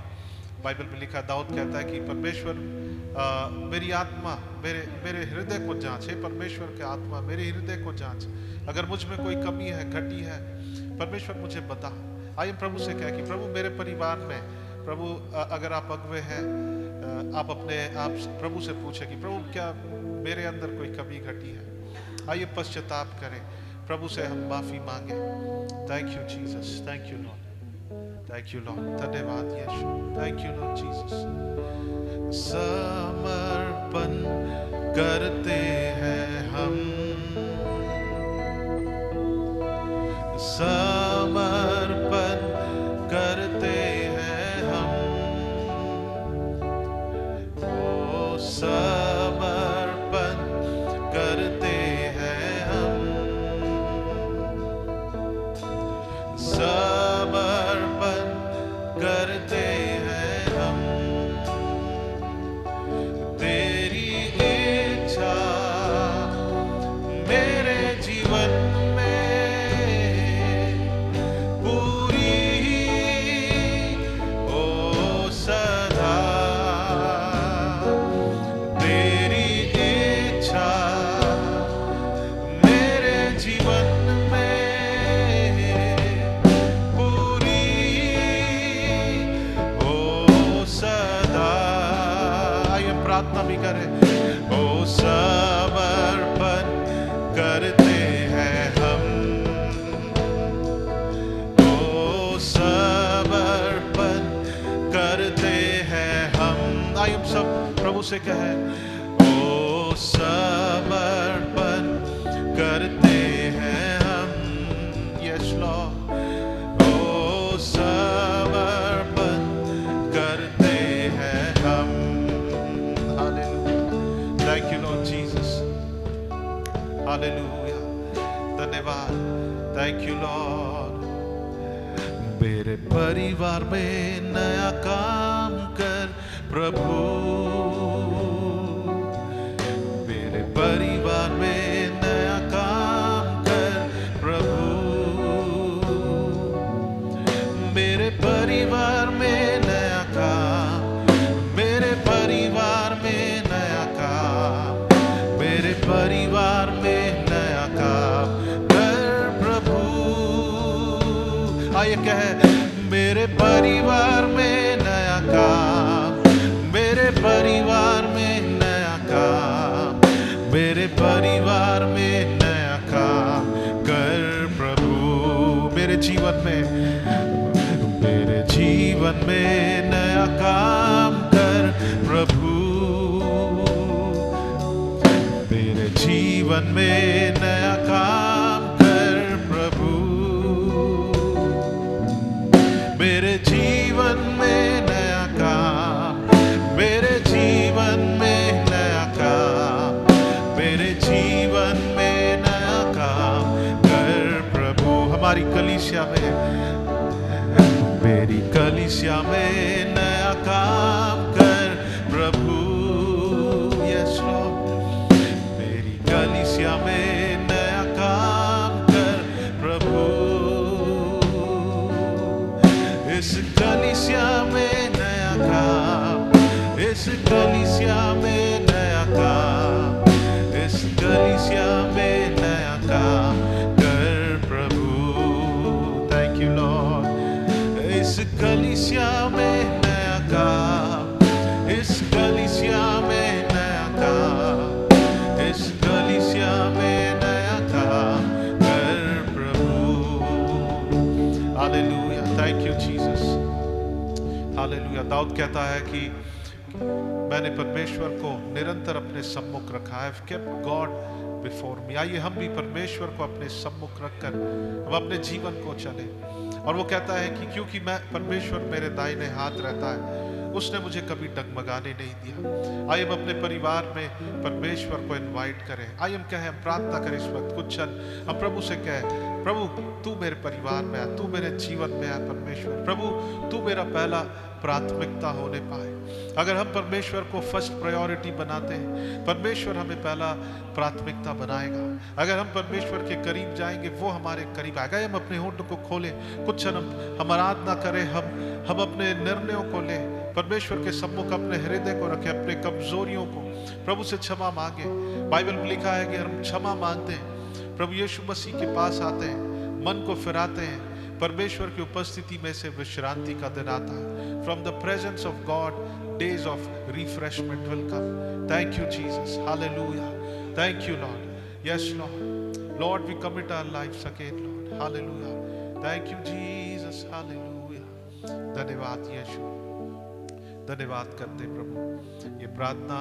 बाइबल में लिखा, दाऊद कहता है कि परमेश्वर मेरी आत्मा मेरे हृदय को जांच। हे परमेश्वर के आत्मा मेरे हृदय को जांच, अगर मुझ में कोई कमी है, घटी है, परमेश्वर मुझे बता। आइए प्रभु से कहें कि प्रभु मेरे परिवार में, प्रभु अगर आप अगुवे हैं, आप प्रभु से पूछें कि प्रभु क्या मेरे अंदर कोई कमी घटी है। आइए पश्चाताप करें, प्रभु से हम माफी मांगे। Thank you Jesus, thank you Lord, thank you Lord. धन्यवाद यीशु, थैंक यू लॉर्ड जीसस। समर्पण करते हैं हम, समर्पण करते हैं हम, ओ समर्पण करते हैं हम, समर्पण करते हैं हम। तेरी इच्छा मेरे जीवन भी करें। ओ समर्पण करते हैं हम, ओ समर्पण करते हैं हम। आइए हम सब प्रभु से कहें, ओ समर्पण करते हैं हम। यस लॉर्ड, ओ समर्पण करते हैं हम। Thank you Lord Jesus, Hallelujah, धन्यवाद। Thank you Lord। मेरे परिवार में नया काम कर प्रभु, मेरे परिवार में नया काम कर प्रभु, मेरे परिवार में नया काम, मेरे परिवार में नया काम, मेरे परिवार में नया काम कर प्रभु। आइए कहे, मेरे परिवार में नया काम, मेरे परिवार में नया काम, मेरे परिवार में नया काम कर प्रभु। मेरे जीवन में, मेरे जीवन में नया काम कर प्रभु, मेरे जीवन में नया काम कर प्रभु, मेरे जीवन में नया काम, मेरे जीवन में नया काम, मेरे जीवन जीवन में नया काम कर प्रभु। हमारी कलीसिया में, मेरी कलीसिया में नया काम कर प्रभु। यस लॉर्ड, मेरी कलीसिया में नया काम कर प्रभु। इस कलीसिया में नया काम, इस कलीसिया में नया काम, इस कलीसिया में नया काम कर प्रभु। Thank you Lord. इस कलीसिया में नया काम, इस कलीसिया में नया काम, इस कलीसिया में नया काम कर प्रभु। Hallelujah, thank you Jesus. Hallelujah. दाऊद कहता है कि मैंने परमेश्वर को निरंतर अपने सम्मुख रखा है। I've kept God before me। आइए हम भी परमेश्वर को अपने सम्मुख रखकर हम अपने जीवन को चले। और वो कहता है कि क्योंकि मैं परमेश्वर मेरे दाहिने हाथ रहता है, उसने मुझे कभी डगमगाने नहीं दिया। आइए हम अपने परिवार में परमेश्वर को इनवाइट करें। आइए हम कहें, हम प्रार्थना करें इस वक्त कुछ क्षण, हम प्रभु से कहें, प्रभु तू मेरे परिवार में है, तू मेरे जीवन में है परमेश्वर। प्रभु तू मेरा पहला प्राथमिकता होने पाए। अगर हम परमेश्वर को फर्स्ट प्रायोरिटी बनाते हैं, परमेश्वर हमें पहला प्राथमिकता बनाएगा। अगर हम परमेश्वर के करीब जाएंगे, वो हमारे करीब आएगा। हम अपने होंठ को खोलें, कुछ क्षण हम आराधना करें, हम अपने निर्णयों को लें, परमेश्वर के सम्मुख अपने हृदय को रखें, अपने कमजोरियों को प्रभु से क्षमा मांगे। बाइबल में लिखा है कि हम क्षमा मांगते हैं, प्रभु यीशु मसीह के पास आते हैं, मन को फिराते हैं, परमेश्वर की उपस्थिति में से विश्रांति का दिन आता है। From the presence of God days of refreshment will come. Thank you Jesus. Hallelujah. Thank you Lord. Yes Lord. Lord, we commit our lives again Lord. Hallelujah. Thank you Jesus. Hallelujah. धन्यवाद यीशु, धन्यवाद करते प्रभु। ये प्रार्थना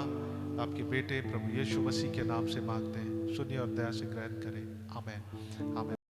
आपके बेटे प्रभु यीशु मसीह के नाम से मांगते हैं, सुनिए और दया से ग्रहण करें। आमीन, आमीन।